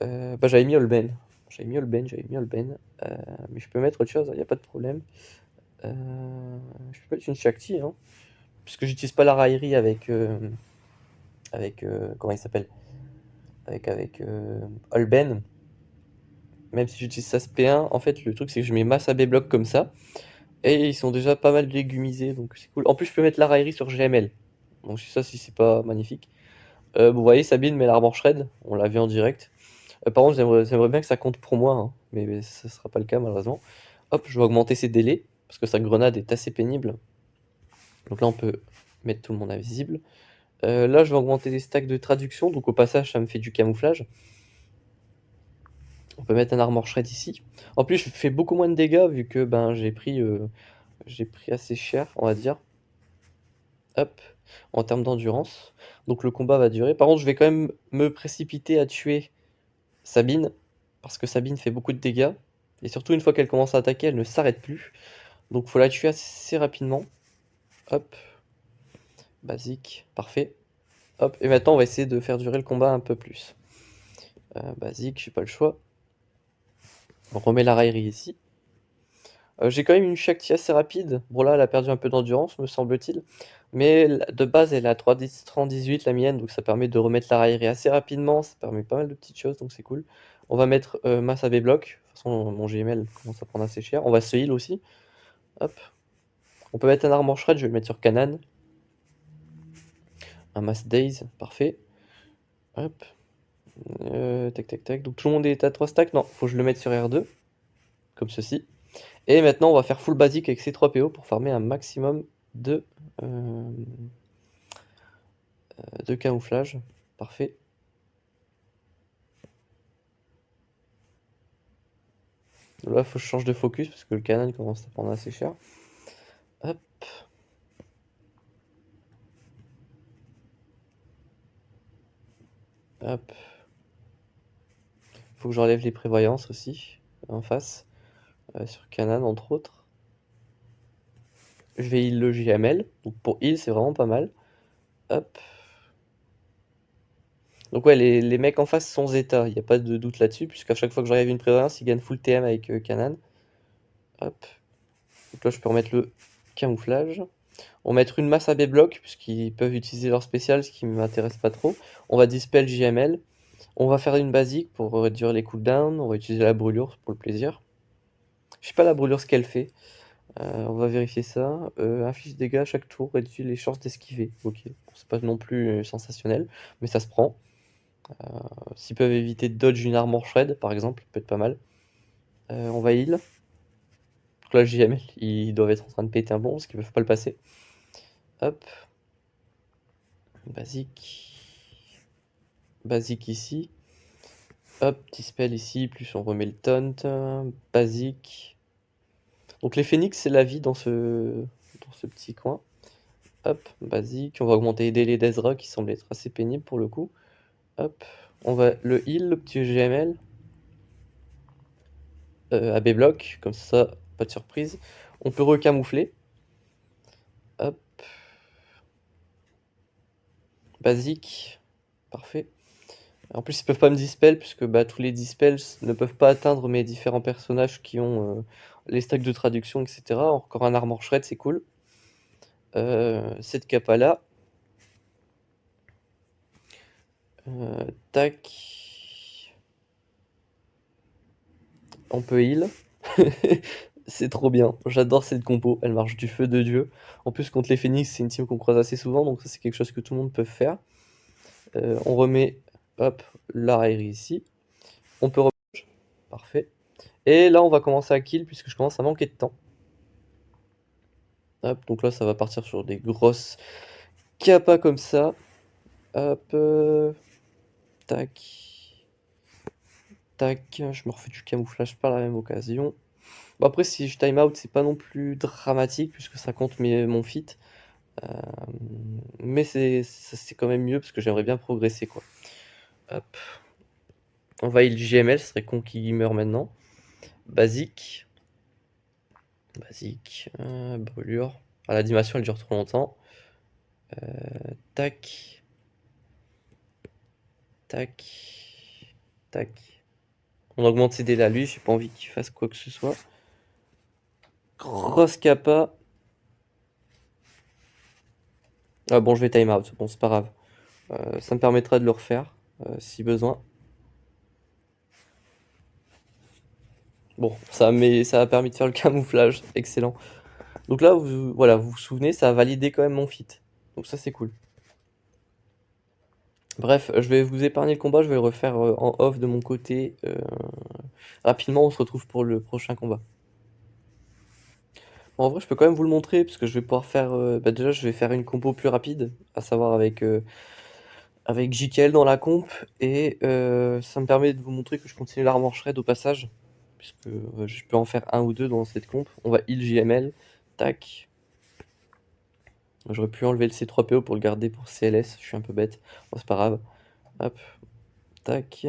Bah, j'avais mis Olben. Mais je peux mettre autre chose, il n'y a pas de problème. Je peux mettre une Shakti, hein, puisque j'utilise pas la raillerie avec comment il s'appelle? Avec Olben. même si j'utilise SAS P1, en fait, le truc, c'est que je mets masse AB bloc comme ça, et ils sont déjà pas mal légumisés, donc c'est cool. En plus, je peux mettre la raillerie sur GML, donc ça, si c'est pas magnifique. Bon, vous voyez, Sabine met l'armor shred, on l'a vu en direct. Par contre, j'aimerais bien que ça compte pour moi, hein, mais ça sera pas le cas, malheureusement. Hop, je vais augmenter ses délais, parce que sa grenade est assez pénible. Donc là, on peut mettre tout le monde invisible. Là, je vais augmenter les stacks de traduction, donc au passage, ça me fait du camouflage. On peut mettre un armor shred ici. En plus, je fais beaucoup moins de dégâts, vu que ben, j'ai pris assez cher, on va dire. Hop, en termes d'endurance. Donc le combat va durer. Par contre, je vais quand même me précipiter à tuer Sabine, parce que Sabine fait beaucoup de dégâts. Et surtout, une fois qu'elle commence à attaquer, elle ne s'arrête plus. Donc faut la tuer assez rapidement. Hop, basique, parfait. Hop, et maintenant on va essayer de faire durer le combat un peu plus. Basique, j'ai pas le choix. On remet la raillerie ici. J'ai quand même une Shakti assez rapide. Bon là, elle a perdu un peu d'endurance, me semble-t-il. Mais de base, elle a 318 la mienne, donc ça permet de remettre la raillerie assez rapidement. Ça permet pas mal de petites choses, donc c'est cool. On va mettre masse AB bloc. De toute façon, mon GML commence à prendre assez cher. On va se heal aussi. Hop. On peut mettre un armor shred, je vais le mettre sur Kanan. Un mass daze, parfait. Hop. Tac tac tac. Donc tout le monde est à 3 stacks. Non, faut que je le mette sur R2. Comme ceci. Et maintenant, on va faire full basique avec ces 3 PO pour farmer un maximum de camouflage. Parfait. Là, il faut que je change de focus parce que le canon commence à prendre assez cher. Hop. Hop. Faut que j'enlève les prévoyances aussi en face. Sur Canan entre autres. Je vais heal le JML. Donc pour heal, c'est vraiment pas mal. Hop. Donc ouais, les mecs en face sont Zeta, il n'y a pas de doute là-dessus, puisqu'à chaque fois que j'enlève une prévoyance, ils gagnent full TM avec Canan. Hop. Donc là, je peux remettre le camouflage. On va mettre une masse AB bloc, puisqu'ils peuvent utiliser leur spécial, ce qui ne m'intéresse pas trop. On va dispel JML. On va faire une basique pour réduire les cooldowns. On va utiliser la brûlure pour le plaisir. Je sais pas la brûlure ce qu'elle fait. On va vérifier ça. Inflige dégâts à chaque tour, réduit les chances d'esquiver. Ok, c'est pas non plus sensationnel, mais ça se prend. S'ils peuvent éviter de dodge une armor shred, par exemple, peut être pas mal. On va heal. Donc là, JML, ils doivent être en train de péter un bon parce qu'ils peuvent pas le passer. Hop. Basique. Basique ici. Hop, petit spell ici, plus on remet le taunt. Basique. Donc les phoenix, c'est la vie dans ce petit coin. Hop, basique. On va augmenter les délais d'Ezra qui semble être assez pénible pour le coup. Hop, on va le heal, le petit GML. AB bloc, comme ça, pas de surprise. On peut recamoufler. Hop. Basique. Parfait. En plus, ils peuvent pas me dispel, puisque bah, tous les dispels ne peuvent pas atteindre mes différents personnages qui ont les stacks de traduction, etc. Encore un armor shred, c'est cool. Cette capa là. Tac. On peut heal. C'est trop bien. J'adore cette compo. Elle marche du feu de Dieu. En plus, contre les Phoenix, c'est une team qu'on croise assez souvent, donc ça, c'est quelque chose que tout le monde peut faire. On remet, hop, la raillerie ici. On peut remettre. Parfait. Et là, on va commencer à kill, puisque je commence à manquer de temps. Hop, donc là, ça va partir sur des grosses capas comme ça. Hop. Tac. Tac. Je me refais du camouflage par la même occasion. Bon, après, si je time out, c'est pas non plus dramatique, puisque ça compte mon fit. Mais c'est quand même mieux, parce que j'aimerais bien progresser, quoi. Hop. On va heal JML, ce serait con qu'il meurt maintenant. Basique. Basique. Brûlure. Ah, l'animation, elle dure trop longtemps. Tac. Tac. Tac. On augmente ses délais à lui, j'ai pas envie qu'il fasse quoi que ce soit. Grosse capa. Ah bon, je vais time out, bon, c'est pas grave. Ça me permettra de le refaire si besoin. Bon, ça a permis de faire le camouflage, excellent. Donc là, voilà, vous vous souvenez, ça a validé quand même mon feat. Donc ça, c'est cool. Bref, je vais vous épargner le combat, je vais le refaire en off de mon côté. Rapidement, on se retrouve pour le prochain combat. Bon, en vrai, je peux quand même vous le montrer, parce que je vais pouvoir faire... déjà, je vais faire une compo plus rapide, à savoir avec JKL dans la comp, et ça me permet de vous montrer que je continue l'armor shred au passage, puisque je peux en faire un ou deux dans cette comp. On va heal JML, tac. J'aurais pu enlever le C3PO pour le garder pour CLS, je suis un peu bête. Bon, c'est pas grave. Hop, tac.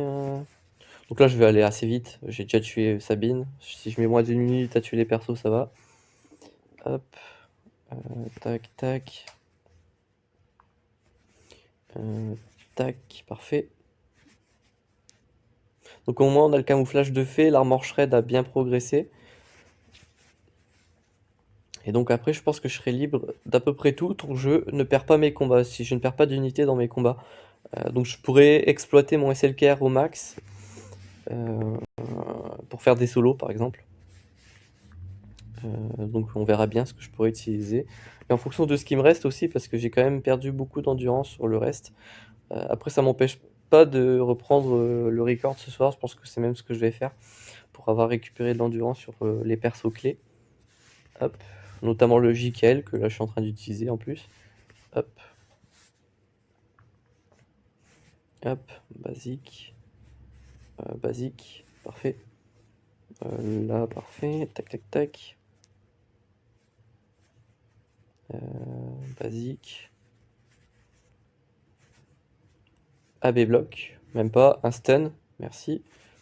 Donc là, je vais aller assez vite. J'ai déjà tué Sabine. Si je mets moins d'une minute à tuer les persos, ça va. Hop, tac, tac. Tac, parfait. Donc au moins, on a le camouflage de fait. L'armor shred a bien progressé. Et donc après, je pense que je serai libre d'à peu près tout tant que je ne perds pas mes combats. Si je ne perds pas d'unité dans mes combats. Donc je pourrais exploiter mon SLKR au max. Pour faire des solos par exemple. Donc on verra bien ce que je pourrais utiliser. Et en fonction de ce qui me reste aussi, parce que j'ai quand même perdu beaucoup d'endurance sur le reste. Après ça m'empêche pas de reprendre le record ce soir, je pense que c'est même ce que je vais faire pour avoir récupéré de l'endurance sur les persos clés. Hop, notamment le JKL que là je suis en train d'utiliser en plus. Hop. Hop, basique. Basique, parfait. Là, parfait. Tac, tac, tac. Basique. AB bloc, même pas. Un stun, merci.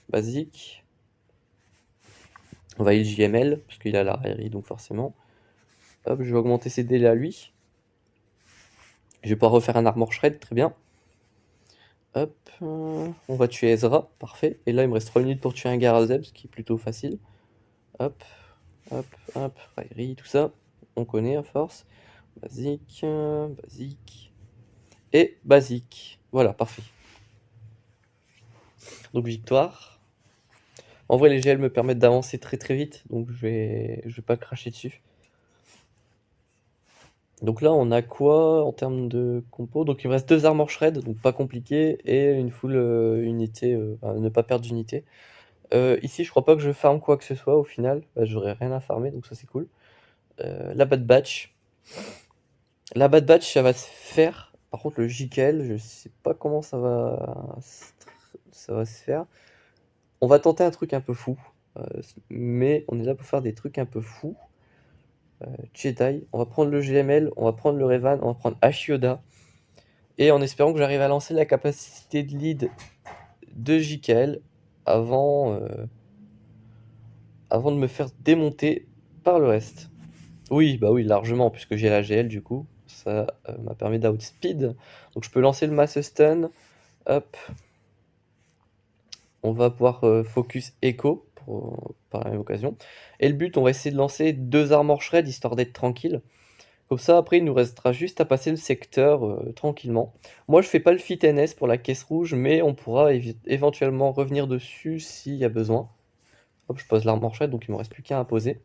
Basique. On va JML, parce qu'il a la raillerie, donc forcément. Hop, je vais augmenter ses délais à lui. Je vais pouvoir refaire un armor shred, très bien. Hop, on va tuer Ezra, parfait. Et là, il me reste 3 minutes pour tuer un Garazeb, ce qui est plutôt facile. Hop, hop, hop, raillerie, tout ça. On connaît à force. Basique, basique. Et basique. Voilà, parfait. Donc victoire. En vrai, les GL me permettent d'avancer très très vite, donc je vais pas cracher dessus. Donc là, on a quoi en termes de compo? Donc il me reste 2 armor shred, donc pas compliqué, et une full unité, ne pas perdre d'unité. Ici, je crois pas que je farm quoi que ce soit au final, j'aurais rien à farmer, donc ça c'est cool. La Bad Batch. La Bad Batch, ça va se faire. Par contre, le JKL, je sais pas comment ça va se faire. On va tenter un truc un peu fou, mais on est là pour faire des trucs un peu fous. Jedi, on va prendre le GML, on va prendre le Revan, on va prendre Ashioda, et en espérant que j'arrive à lancer la capacité de lead de JKL avant, avant de me faire démonter par le reste. Oui, bah oui, largement, puisque j'ai la GL du coup, ça m'a permis d'outspeed. Donc je peux lancer le mass stun, hop. On va pouvoir focus Echo par la même occasion. Et le but, on va essayer de lancer 2 armor shred histoire d'être tranquille. Comme ça, après, il nous restera juste à passer le secteur tranquillement. Moi, je fais pas le fit NS pour la caisse rouge, mais on pourra éventuellement revenir dessus s'il y a besoin. Hop, je pose l'armor shred, donc il me reste plus qu'un à poser.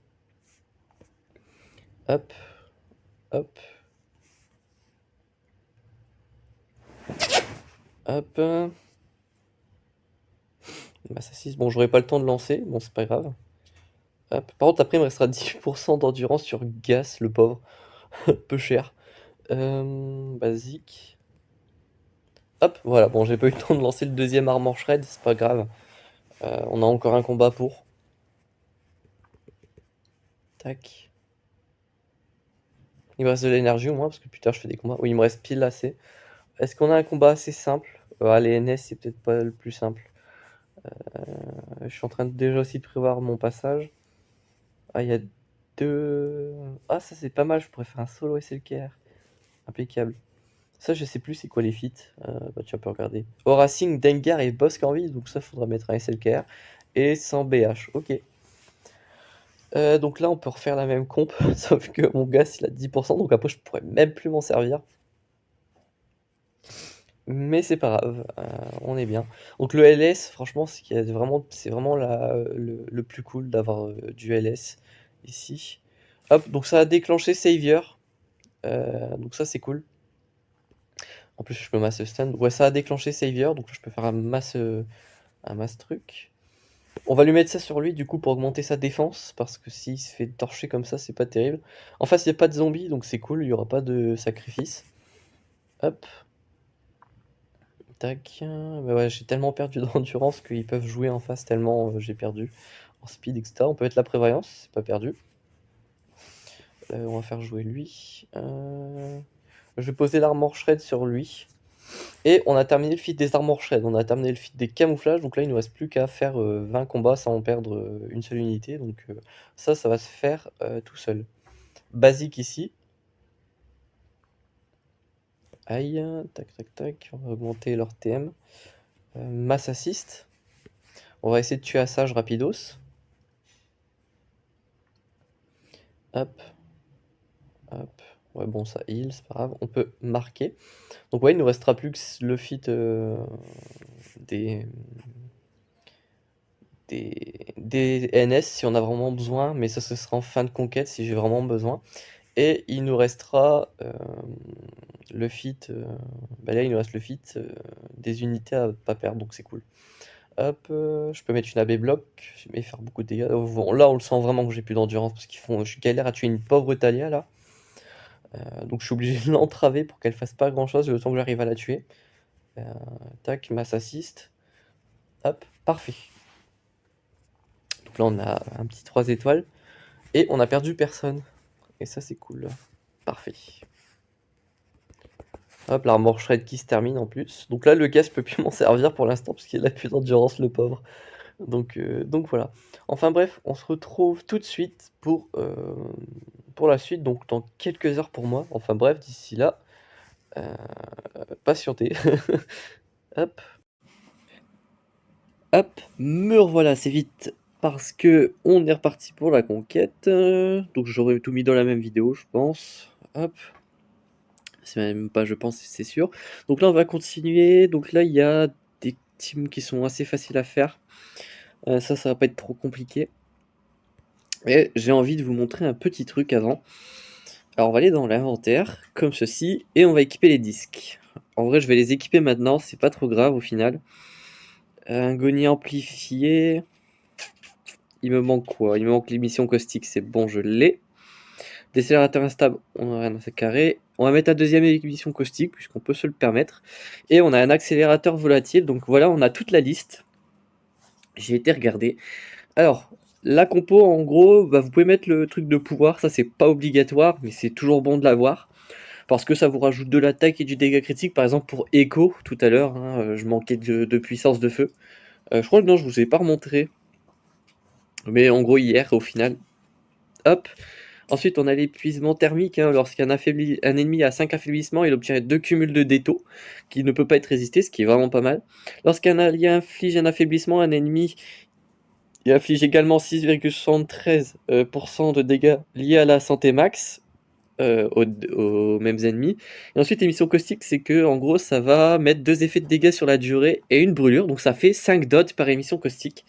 Hop, hop. Hop. Bah, ça 6. Bon, j'aurai pas le temps de lancer, bon, c'est pas grave. Hop. Par contre, après, il me restera 10% d'endurance sur Gas, le pauvre. Peu cher. Basique. Hop, voilà, bon, j'ai pas eu le temps de lancer le deuxième armor shred, c'est pas grave. On a encore un combat pour. Tac. Il me reste de l'énergie au moins, parce que putain, je fais des combats. Oui, il me reste pile assez. Est-ce qu'on a un combat assez simple? Allez, NS, c'est peut-être pas le plus simple. Je suis en train de déjà aussi prévoir mon passage. Ah, il y a 2... Ah, ça c'est pas mal, je pourrais faire un solo SLKR. Impeccable. Ça, je sais plus c'est quoi les feats. Bah, tu peux regarder. Horacing, Dengar et Bosk en vie, donc ça, faudra mettre un SLKR. Et sans BH, ok. Donc là, on peut refaire la même comp, sauf que mon gas, il a 10%, donc après, je pourrais même plus m'en servir. mais c'est pas grave, on est bien. Donc le LS, franchement, c'est vraiment le plus cool d'avoir du LS ici. Hop, donc ça a déclenché Savior, donc ça c'est cool. En plus, je peux mass stun. Ouais, ça a déclenché Savior, donc je peux faire un mass truc. On va lui mettre ça sur lui, du coup, pour augmenter sa défense, parce que s'il se fait torcher comme ça, c'est pas terrible. En face, il n'y a pas de zombies, donc c'est cool, il n'y aura pas de sacrifice. Hop. Tac. Bah ouais, j'ai tellement perdu d'endurance qu'ils peuvent jouer en face, tellement j'ai perdu en speed, etc. On peut mettre la prévoyance, c'est pas perdu. On va faire jouer lui. Je vais poser l'armor shred sur lui. Et on a terminé le feat des armor shred, on a terminé le feat des camouflages, donc là il ne nous reste plus qu'à faire 20 combats sans perdre une seule unité, donc ça va se faire tout seul. Basique ici. Aïe, tac tac tac, on va augmenter leur TM. Mass assist. On va essayer de tuer Assage rapidos. Hop. Hop. Ouais bon ça heal, c'est pas grave. On peut marquer. Donc ouais, il nous restera plus que le feat des, des NS si on a vraiment besoin, mais ça ce sera en fin de conquête si j'ai vraiment besoin. Et il nous restera le feat, bah là il nous reste le feat des unités à pas perdre, donc c'est cool. Hop, je peux mettre une AB bloc et faire beaucoup de dégâts. Bon, là on le sent vraiment que j'ai plus d'endurance parce je galère à tuer une pauvre Talia là. Donc je suis obligé de l'entraver pour qu'elle fasse pas grand chose le temps que j'arrive à la tuer. Tac, mass assist. Hop, parfait. Donc là on a un petit 3 étoiles. Et on a perdu personne. Et ça c'est cool. Parfait. Hop, l'armor shred qui se termine en plus. Donc là, le gaz peut plus m'en servir pour l'instant parce qu'il a plus d'endurance, le pauvre. Donc voilà. Enfin bref, on se retrouve tout de suite pour la suite, donc dans quelques heures pour moi. Enfin bref, d'ici là, patientez. Hop, hop, me revoilà, c'est vite. Parce que on est reparti pour la conquête. Donc j'aurais tout mis dans la même vidéo, je pense. Hop. C'est même pas, je pense, c'est sûr. Donc là, on va continuer. Donc là, il y a des teams qui sont assez faciles à faire. Ça va pas être trop compliqué. Et j'ai envie de vous montrer un petit truc avant. Alors, on va aller dans l'inventaire, comme ceci, et on va équiper les disques. En vrai, je vais les équiper maintenant, c'est pas trop grave au final. Un Goni amplifié. Il me manque quoi? Il me manque l'émission caustique, c'est bon, je l'ai. Décélérateur instable, on a rien dans ce carré. On va mettre un deuxième émission caustique, puisqu'on peut se le permettre. Et on a un accélérateur volatile, donc voilà, on a toute la liste. J'ai été regarder. Alors, la compo, en gros, bah, vous pouvez mettre le truc de pouvoir, ça c'est pas obligatoire, mais c'est toujours bon de l'avoir. Parce que ça vous rajoute de l'attaque et du dégât critique, par exemple pour Echo, tout à l'heure, hein, je manquais de puissance de feu. Je crois que non, je vous ai pas remontré. Mais en gros, hier, au final. Hop. Ensuite, on a l'épuisement thermique. Hein, lorsqu'un un ennemi a 5 affaiblissements, il obtient 2 cumuls de déto, qui ne peut pas être résisté, ce qui est vraiment pas mal. Lorsqu'un allié inflige un affaiblissement, un ennemi il inflige également 6,73% de dégâts liés à la santé max aux mêmes ennemis. Et ensuite, émission caustique, c'est que en gros, ça va mettre 2 effets de dégâts sur la durée et une brûlure, donc ça fait 5 dots par émission caustique.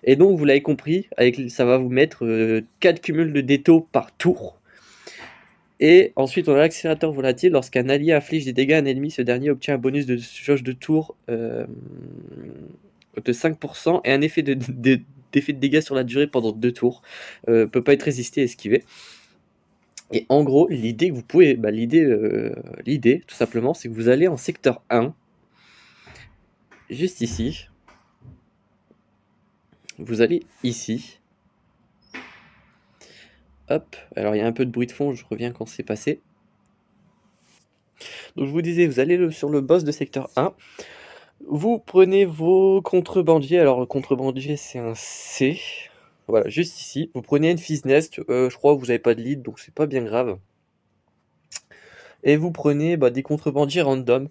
Et donc, vous l'avez compris, ça va vous mettre 4 cumuls de déto par tour. Et ensuite, on a l'accélérateur volatile. Lorsqu'un allié inflige des dégâts à un ennemi, ce dernier obtient un bonus de jauge de tour de 5% et un effet d'effet de dégâts sur la durée pendant 2 tours. Peut pas être résisté et esquivé. Et en gros, l'idée que vous pouvez, l'idée tout simplement, c'est que vous allez en secteur 1, juste ici. Vous allez ici. Hop, alors il y a un peu de bruit de fond, je reviens quand c'est passé. Donc je vous disais, vous allez sur le boss de secteur 1. Vous prenez vos contrebandiers. Alors le contrebandier c'est un C. Voilà, juste ici. Vous prenez une Fizz Nest. Je crois que vous n'avez pas de lead, donc c'est pas bien grave. Et vous prenez des contrebandiers random.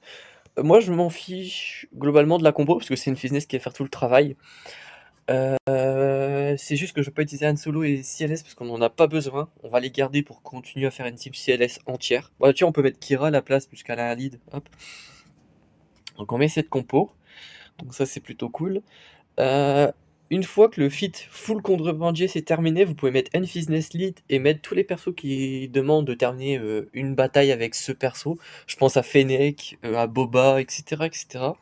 Moi je m'en fiche globalement de la combo, parce que c'est une Fizz Nest qui va faire tout le travail. C'est juste que je peux pas utiliser Han Solo et CLS parce qu'on n'en a pas besoin. On va les garder pour continuer à faire une team CLS entière. Tiens, on peut mettre Kira à la place puisqu'elle a un lead. Hop. Donc on met cette compo, donc ça c'est plutôt cool. Une fois que le feat full contrebandier c'est terminé, vous pouvez mettre Unfitness Lead et mettre tous les persos qui demandent de terminer une bataille avec ce perso. Je pense à Fennec, à Boba, etc., etc.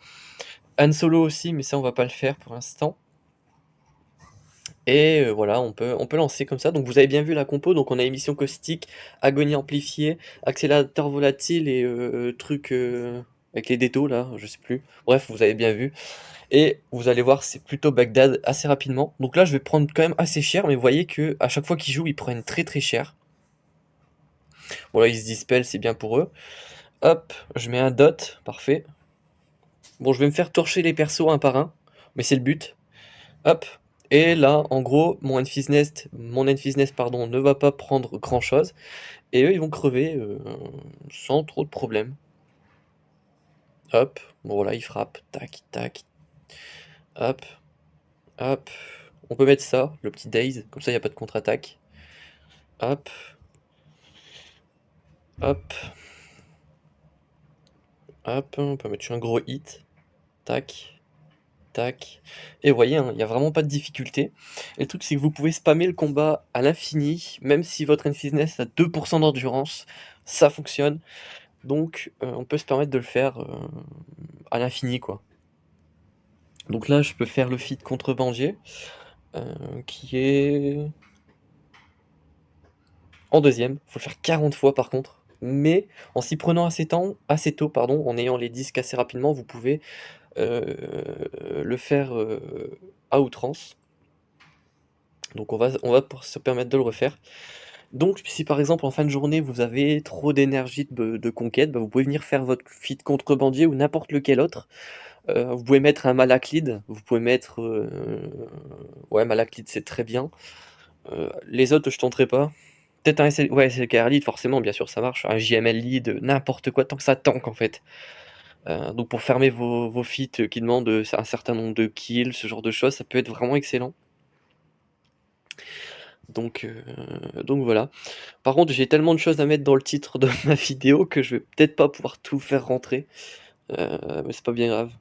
Han Solo aussi, mais ça on va pas le faire pour l'instant. Et voilà, on peut lancer comme ça. Donc vous avez bien vu la compo, donc on a émission caustique, agonie amplifiée, accélérateur volatile et truc avec les détos là, je sais plus. Bref, vous avez bien vu. Et vous allez voir, c'est plutôt Bagdad assez rapidement. Donc là, je vais prendre quand même assez cher, mais vous voyez que à chaque fois qu'ils jouent, ils prennent très très cher. Bon là, ils se dispellent, c'est bien pour eux. Hop, je mets un dot, parfait. Bon, je vais me faire torcher les persos un par un, mais c'est le but. Hop. Et là, en gros, mon Enfisnest, pardon, ne va pas prendre grand chose. Et eux, ils vont crever sans trop de problème. Hop. Bon, voilà, ils frappent. Tac, tac. Hop. Hop. On peut mettre ça, le petit Daze. Comme ça, il n'y a pas de contre-attaque. Hop. Hop. Hop. On peut mettre un gros hit. Tac. Tac. Et vous voyez, hein, il n'y a vraiment pas de difficulté. Et le truc, c'est que vous pouvez spammer le combat à l'infini, même si votre Enfisnest a 2% d'endurance, ça fonctionne. Donc, on peut se permettre de le faire à l'infini, quoi. Donc là, je peux faire le feat contre Bangier, qui est en deuxième. Faut le faire 40 fois, par contre. Mais en s'y prenant assez tôt, pardon, en ayant les disques assez rapidement, vous pouvez le faire à outrance. Donc on va pouvoir se permettre de le refaire. Donc si par exemple en fin de journée vous avez trop d'énergie de conquête, bah, vous pouvez venir faire votre feat contrebandier ou n'importe lequel autre. Vous pouvez mettre un Malaclid, vous pouvez mettre... ouais, Malaclid c'est très bien. Les autres je tenterai pas. Peut-être un ouais, SLKR lead, forcément, bien sûr ça marche. Un JML lead, n'importe quoi, tant que ça tank en fait. Donc pour fermer vos feats qui demandent un certain nombre de kills, ce genre de choses, ça peut être vraiment excellent. Donc voilà. Par contre, j'ai tellement de choses à mettre dans le titre de ma vidéo que je vais peut-être pas pouvoir tout faire rentrer. Mais c'est pas bien grave.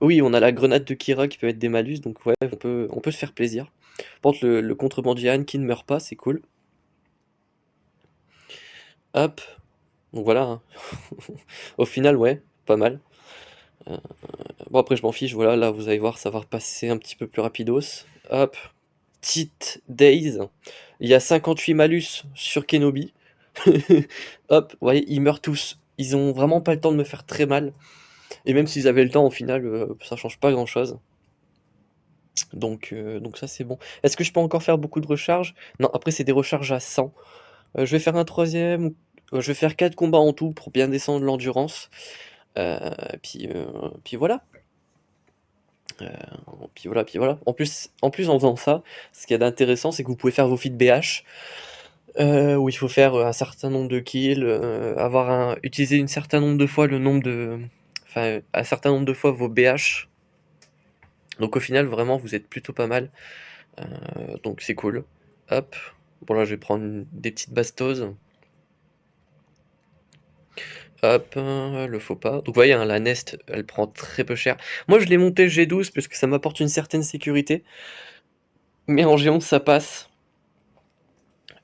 Oui, on a la grenade de Kira qui peut être des malus, donc ouais, on peut se faire plaisir. Par contre, le contrebandier Han qui ne meurt pas, c'est cool. Hop. Donc voilà, hein. Au final, ouais, pas mal. Bon, après, je m'en fiche, voilà, là, vous allez voir, ça va repasser un petit peu plus rapidos. Hop. Petite Days. Il y a 58 malus sur Kenobi. Hop, vous voyez, ils meurent tous. Ils ont vraiment pas le temps de me faire très mal. Et même s'ils avaient le temps, au final, ça change pas grand-chose. Donc ça, c'est bon. Est-ce que je peux encore faire beaucoup de recharges? Non, après, c'est des recharges à 100. Je vais faire un troisième. Je vais faire 4 combats en tout pour bien descendre l'endurance. Puis voilà. Puis voilà. En plus, en faisant ça, ce qu'il y a d'intéressant, c'est que vous pouvez faire vos feats BH, où il faut faire un certain nombre de kills, utiliser un certain nombre de fois enfin, un certain nombre de fois vos BH. Donc au final, vraiment, vous êtes plutôt pas mal. Donc c'est cool. Hop. Bon là, je vais prendre des petites bastoses. Hop, le faux pas. Donc vous voyez, hein, la Nest, elle prend très peu cher. Moi, je l'ai monté G12 parce que ça m'apporte une certaine sécurité. Mais en G11, ça passe.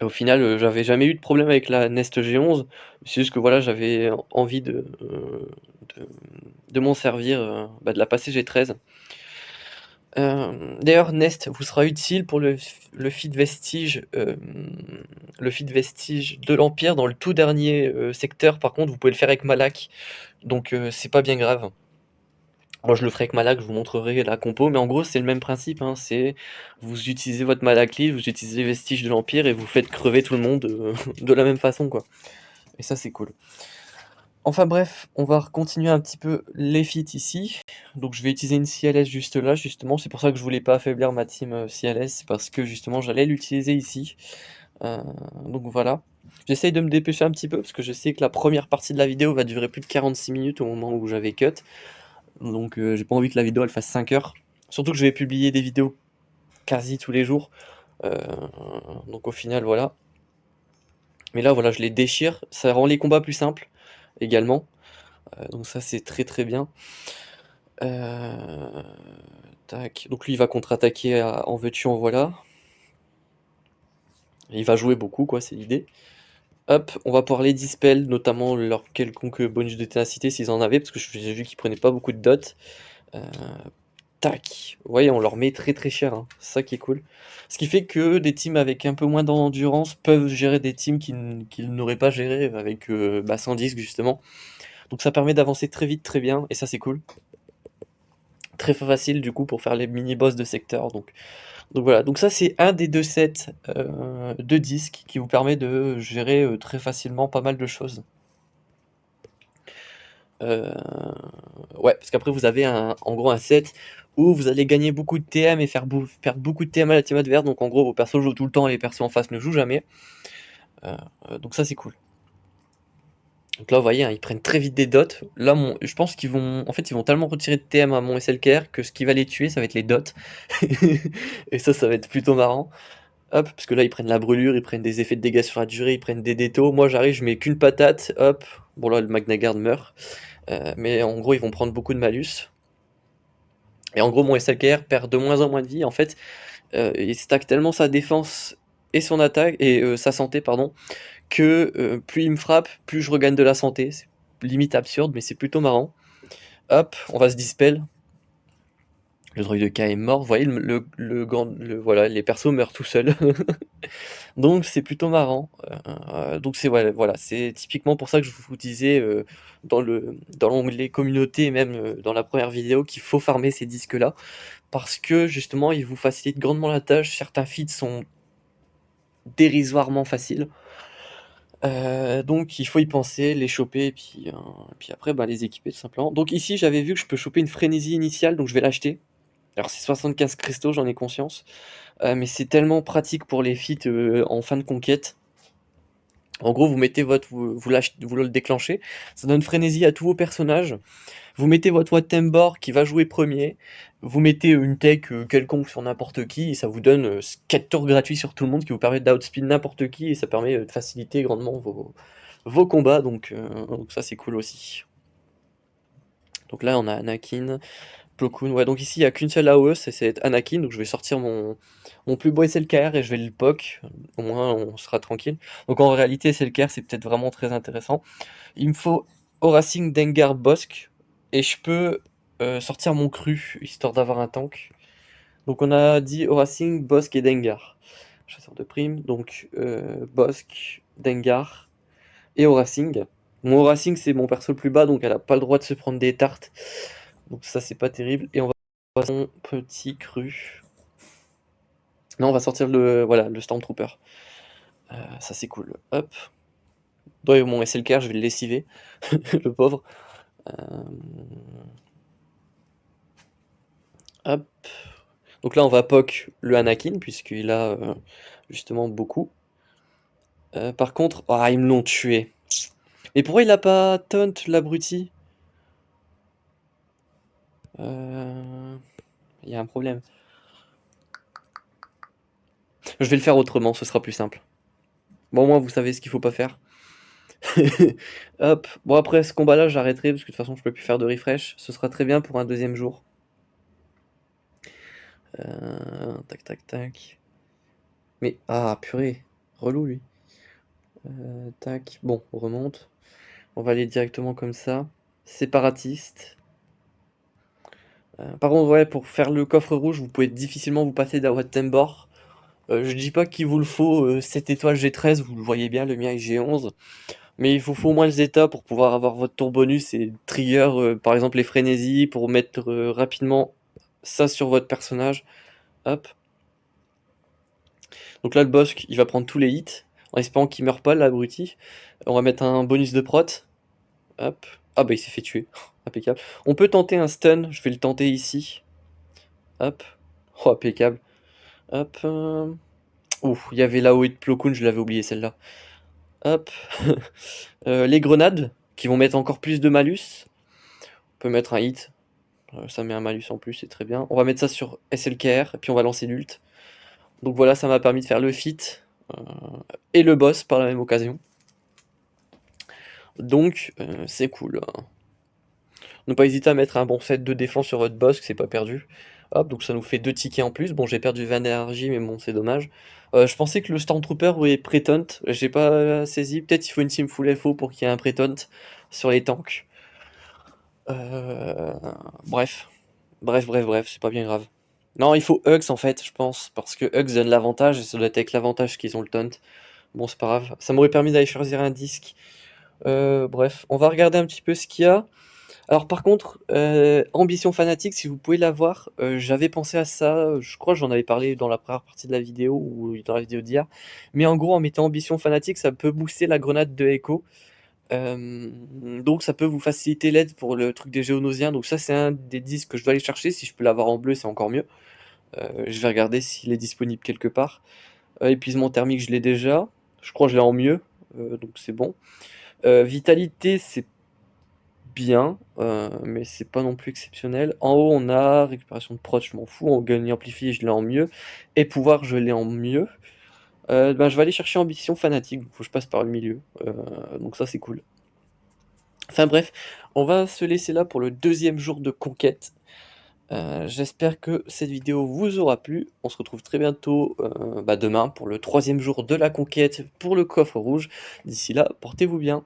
Et au final, j'avais jamais eu de problème avec la Nest G11. C'est juste que voilà, j'avais envie de, de m'en servir, de la passer G13. D'ailleurs, Nest vous sera utile pour le feat vestige, le feat vestige de l'Empire dans le tout dernier secteur. Par contre, vous pouvez le faire avec Malak, donc c'est pas bien grave. Moi, je le ferai avec Malak, je vous montrerai la compo, mais en gros, c'est le même principe, hein, c'est vous utilisez votre Malakli, vous utilisez les vestiges de l'Empire et vous faites crever tout le monde de la même façon, quoi. Et ça, c'est cool. Enfin bref, on va continuer un petit peu les feats ici. Donc je vais utiliser une CLS juste là, justement. C'est pour ça que je voulais pas affaiblir ma team CLS, parce que justement j'allais l'utiliser ici. Donc voilà. J'essaye de me dépêcher un petit peu, parce que je sais que la première partie de la vidéo va durer plus de 46 minutes au moment où j'avais cut. Donc j'ai pas envie que la vidéo elle fasse 5 heures. Surtout que je vais publier des vidéos quasi tous les jours. Euh, donc au final voilà. Mais là voilà, je les déchire. Ça rend les combats plus simples également. Donc ça c'est très très bien. Euh, Tac. Donc lui, il va contre-attaquer en veux-tu, en voilà. Il va jouer beaucoup, quoi, c'est l'idée. Hop, on va pouvoir les dispel, notamment leur quelconque bonus de ténacité s'ils en avaient, parce que j'ai vu qu'ils prenaient pas beaucoup de dots. Euh, Tac. Vous voyez, on leur met très très cher, hein. C'est ça qui est cool. Ce qui fait que des teams avec un peu moins d'endurance peuvent gérer des teams qu'ils n'auraient pas géré avec sans disque, justement. Donc ça permet d'avancer très vite, très bien, et ça c'est cool. Très facile du coup pour faire les mini-boss de secteur. Donc voilà, donc ça c'est un des deux sets de disques qui vous permet de gérer très facilement pas mal de choses. Euh, ouais, parce qu'après vous avez en gros un set où vous allez gagner beaucoup de TM et perdre beaucoup de TM à la team adverse. Donc en gros vos persos jouent tout le temps et les persos en face ne jouent jamais. Donc ça c'est cool. Donc là vous voyez, hein, ils prennent très vite des dots. Là je pense qu'ils vont ils vont tellement retirer de TM à mon SLKR que ce qui va les tuer ça va être les dots. Et ça va être plutôt marrant. Hop, parce que là ils prennent la brûlure, ils prennent des effets de dégâts sur la durée, ils prennent des détos. Moi j'arrive, je mets qu'une patate, hop. Bon là le Magnagard meurt. Mais en gros ils vont prendre beaucoup de malus. Et en gros mon SLKR perd de moins en moins de vie. En fait, il stack tellement sa défense et son attaque, et sa santé, pardon, que plus il me frappe, plus je regagne de la santé. C'est limite absurde, mais c'est plutôt marrant. Hop, on va se dispel. Le droïde de K est mort. Vous voyez, voilà, les persos meurent tout seuls. Donc c'est plutôt marrant. Donc c'est voilà, c'est typiquement pour ça que je vous disais dans l'onglet communauté et même dans la première vidéo qu'il faut farmer ces disques-là. Parce que justement, ils vous facilitent grandement la tâche. Certains feats sont dérisoirement faciles. Donc il faut y penser, les choper et puis après les équiper tout simplement. Donc ici j'avais vu que je peux choper une frénésie initiale, donc je vais l'acheter. Alors c'est 75 cristaux, j'en ai conscience. Mais c'est tellement pratique pour les feats en fin de conquête. En gros, vous mettez vous le déclenchez, ça donne frénésie à tous vos personnages. Vous mettez votre Wattember qui va jouer premier. Vous mettez une tech quelconque sur n'importe qui et ça vous donne 4 tours gratuits sur tout le monde qui vous permet d'outspeed n'importe qui et ça permet de faciliter grandement vos combats. Donc ça c'est cool aussi. Donc là on a Anakin, Plo Koon. Ouais, donc ici il n'y a qu'une seule AOE, c'est Anakin. Donc je vais sortir mon plus beau SLKR et je vais le POC. Au moins on sera tranquille. Donc en réalité SLKR c'est peut-être vraiment très intéressant. Il me faut Horacing, Dengar, Bossk. Et je peux sortir mon cru, histoire d'avoir un tank. Donc on a dit Horacing, Bossk et Dengar. Chasseur de primes. Donc Bossk, Dengar et Horacing. Mon Horacing c'est mon perso le plus bas, donc elle a pas le droit de se prendre des tartes. Donc ça c'est pas terrible. Et on va son petit cru. Non, on va sortir le Stormtrooper. Ça c'est cool. Hop. Donc mon SLKR, je vais le lessiver. Le pauvre. Hop. Donc là, on va poke le Anakin, puisqu'il a justement beaucoup. Par contre, ah, ils me l'ont tué. Mais pourquoi il a pas taunt, l'abruti? Il y a un problème. Je vais le faire autrement, ce sera plus simple. Bon, au moins, vous savez ce qu'il faut pas faire. Hop. Bon, après ce combat-là, j'arrêterai, parce que de toute façon, je peux plus faire de refresh. Ce sera très bien pour un deuxième jour. Tac, tac, tac. Mais, ah, purée. Relou, lui. Tac. Bon, on remonte. On va aller directement comme ça. Séparatiste. Par contre, ouais, pour faire le coffre rouge, vous pouvez difficilement vous passer d'Awad Tembor. Je dis pas qu'il vous le faut 7 étoiles G13, vous le voyez bien, le mien est G11. Mais il vous faut au moins le Zeta pour pouvoir avoir votre tour bonus et trigger par exemple les frénésies pour mettre rapidement ça sur votre personnage. Hop. Donc là, le boss, il va prendre tous les hits en espérant qu'il meure pas, l'abruti. On va mettre un bonus de prot. Hop. Ah bah il s'est fait tuer. Impeccable. On peut tenter un stun, je vais le tenter ici. Hop. Oh, impeccable. Hop. Ouf, il y avait là-haut de Plo Koon, je l'avais oublié celle-là. Hop. Les grenades, qui vont mettre encore plus de malus. On peut mettre un hit. Ça met un malus en plus, c'est très bien. On va mettre ça sur SLKR, et puis on va lancer l'ult. Donc voilà, ça m'a permis de faire le feat et le boss par la même occasion. Donc c'est cool. Ne pas hésiter à mettre un bon set de défense sur votre boss, que c'est pas perdu. Hop, donc ça nous fait 2 tickets en plus. Bon, j'ai perdu 20 d'énergie, mais bon, c'est dommage. Je pensais que le Stormtrooper ou les Prétont, j'ai pas saisi. Peut-être il faut une team full FO pour qu'il y ait un Prétont sur les tanks. Euh, Bref. Bref, c'est pas bien grave. Non, il faut Hugs en fait, je pense, parce que Hugs donne l'avantage, et ça doit être avec l'avantage qu'ils ont le taunt. Bon, c'est pas grave. Ça m'aurait permis d'aller choisir un disque. Bref, on va regarder un petit peu ce qu'il y a. Alors par contre, Ambition Fanatique, si vous pouvez l'avoir, j'avais pensé à ça, je crois que j'en avais parlé dans la première partie de la vidéo ou dans la vidéo d'hier. Mais en gros, en mettant Ambition Fanatique, ça peut booster la grenade de Echo. Donc ça peut vous faciliter l'aide pour le truc des Géonosiens. Donc ça, c'est un des disques que je dois aller chercher. Si je peux l'avoir en bleu, c'est encore mieux. Je vais regarder s'il est disponible quelque part. Épuisement thermique, je l'ai déjà. Je crois que je l'ai en mieux, donc c'est bon. Vitalité, c'est bien, mais c'est pas non plus exceptionnel. En haut, on a récupération de prot, je m'en fous. On gagne amplifié, je l'ai en mieux. Et pouvoir, je l'ai en mieux. Ben, je vais aller chercher ambition fanatique, donc faut que je passe par le milieu. Donc ça, c'est cool. Enfin bref, on va se laisser là pour le deuxième jour de conquête. J'espère que cette vidéo vous aura plu. On se retrouve très bientôt demain pour le troisième jour de la conquête pour le coffre rouge. D'ici là, portez-vous bien.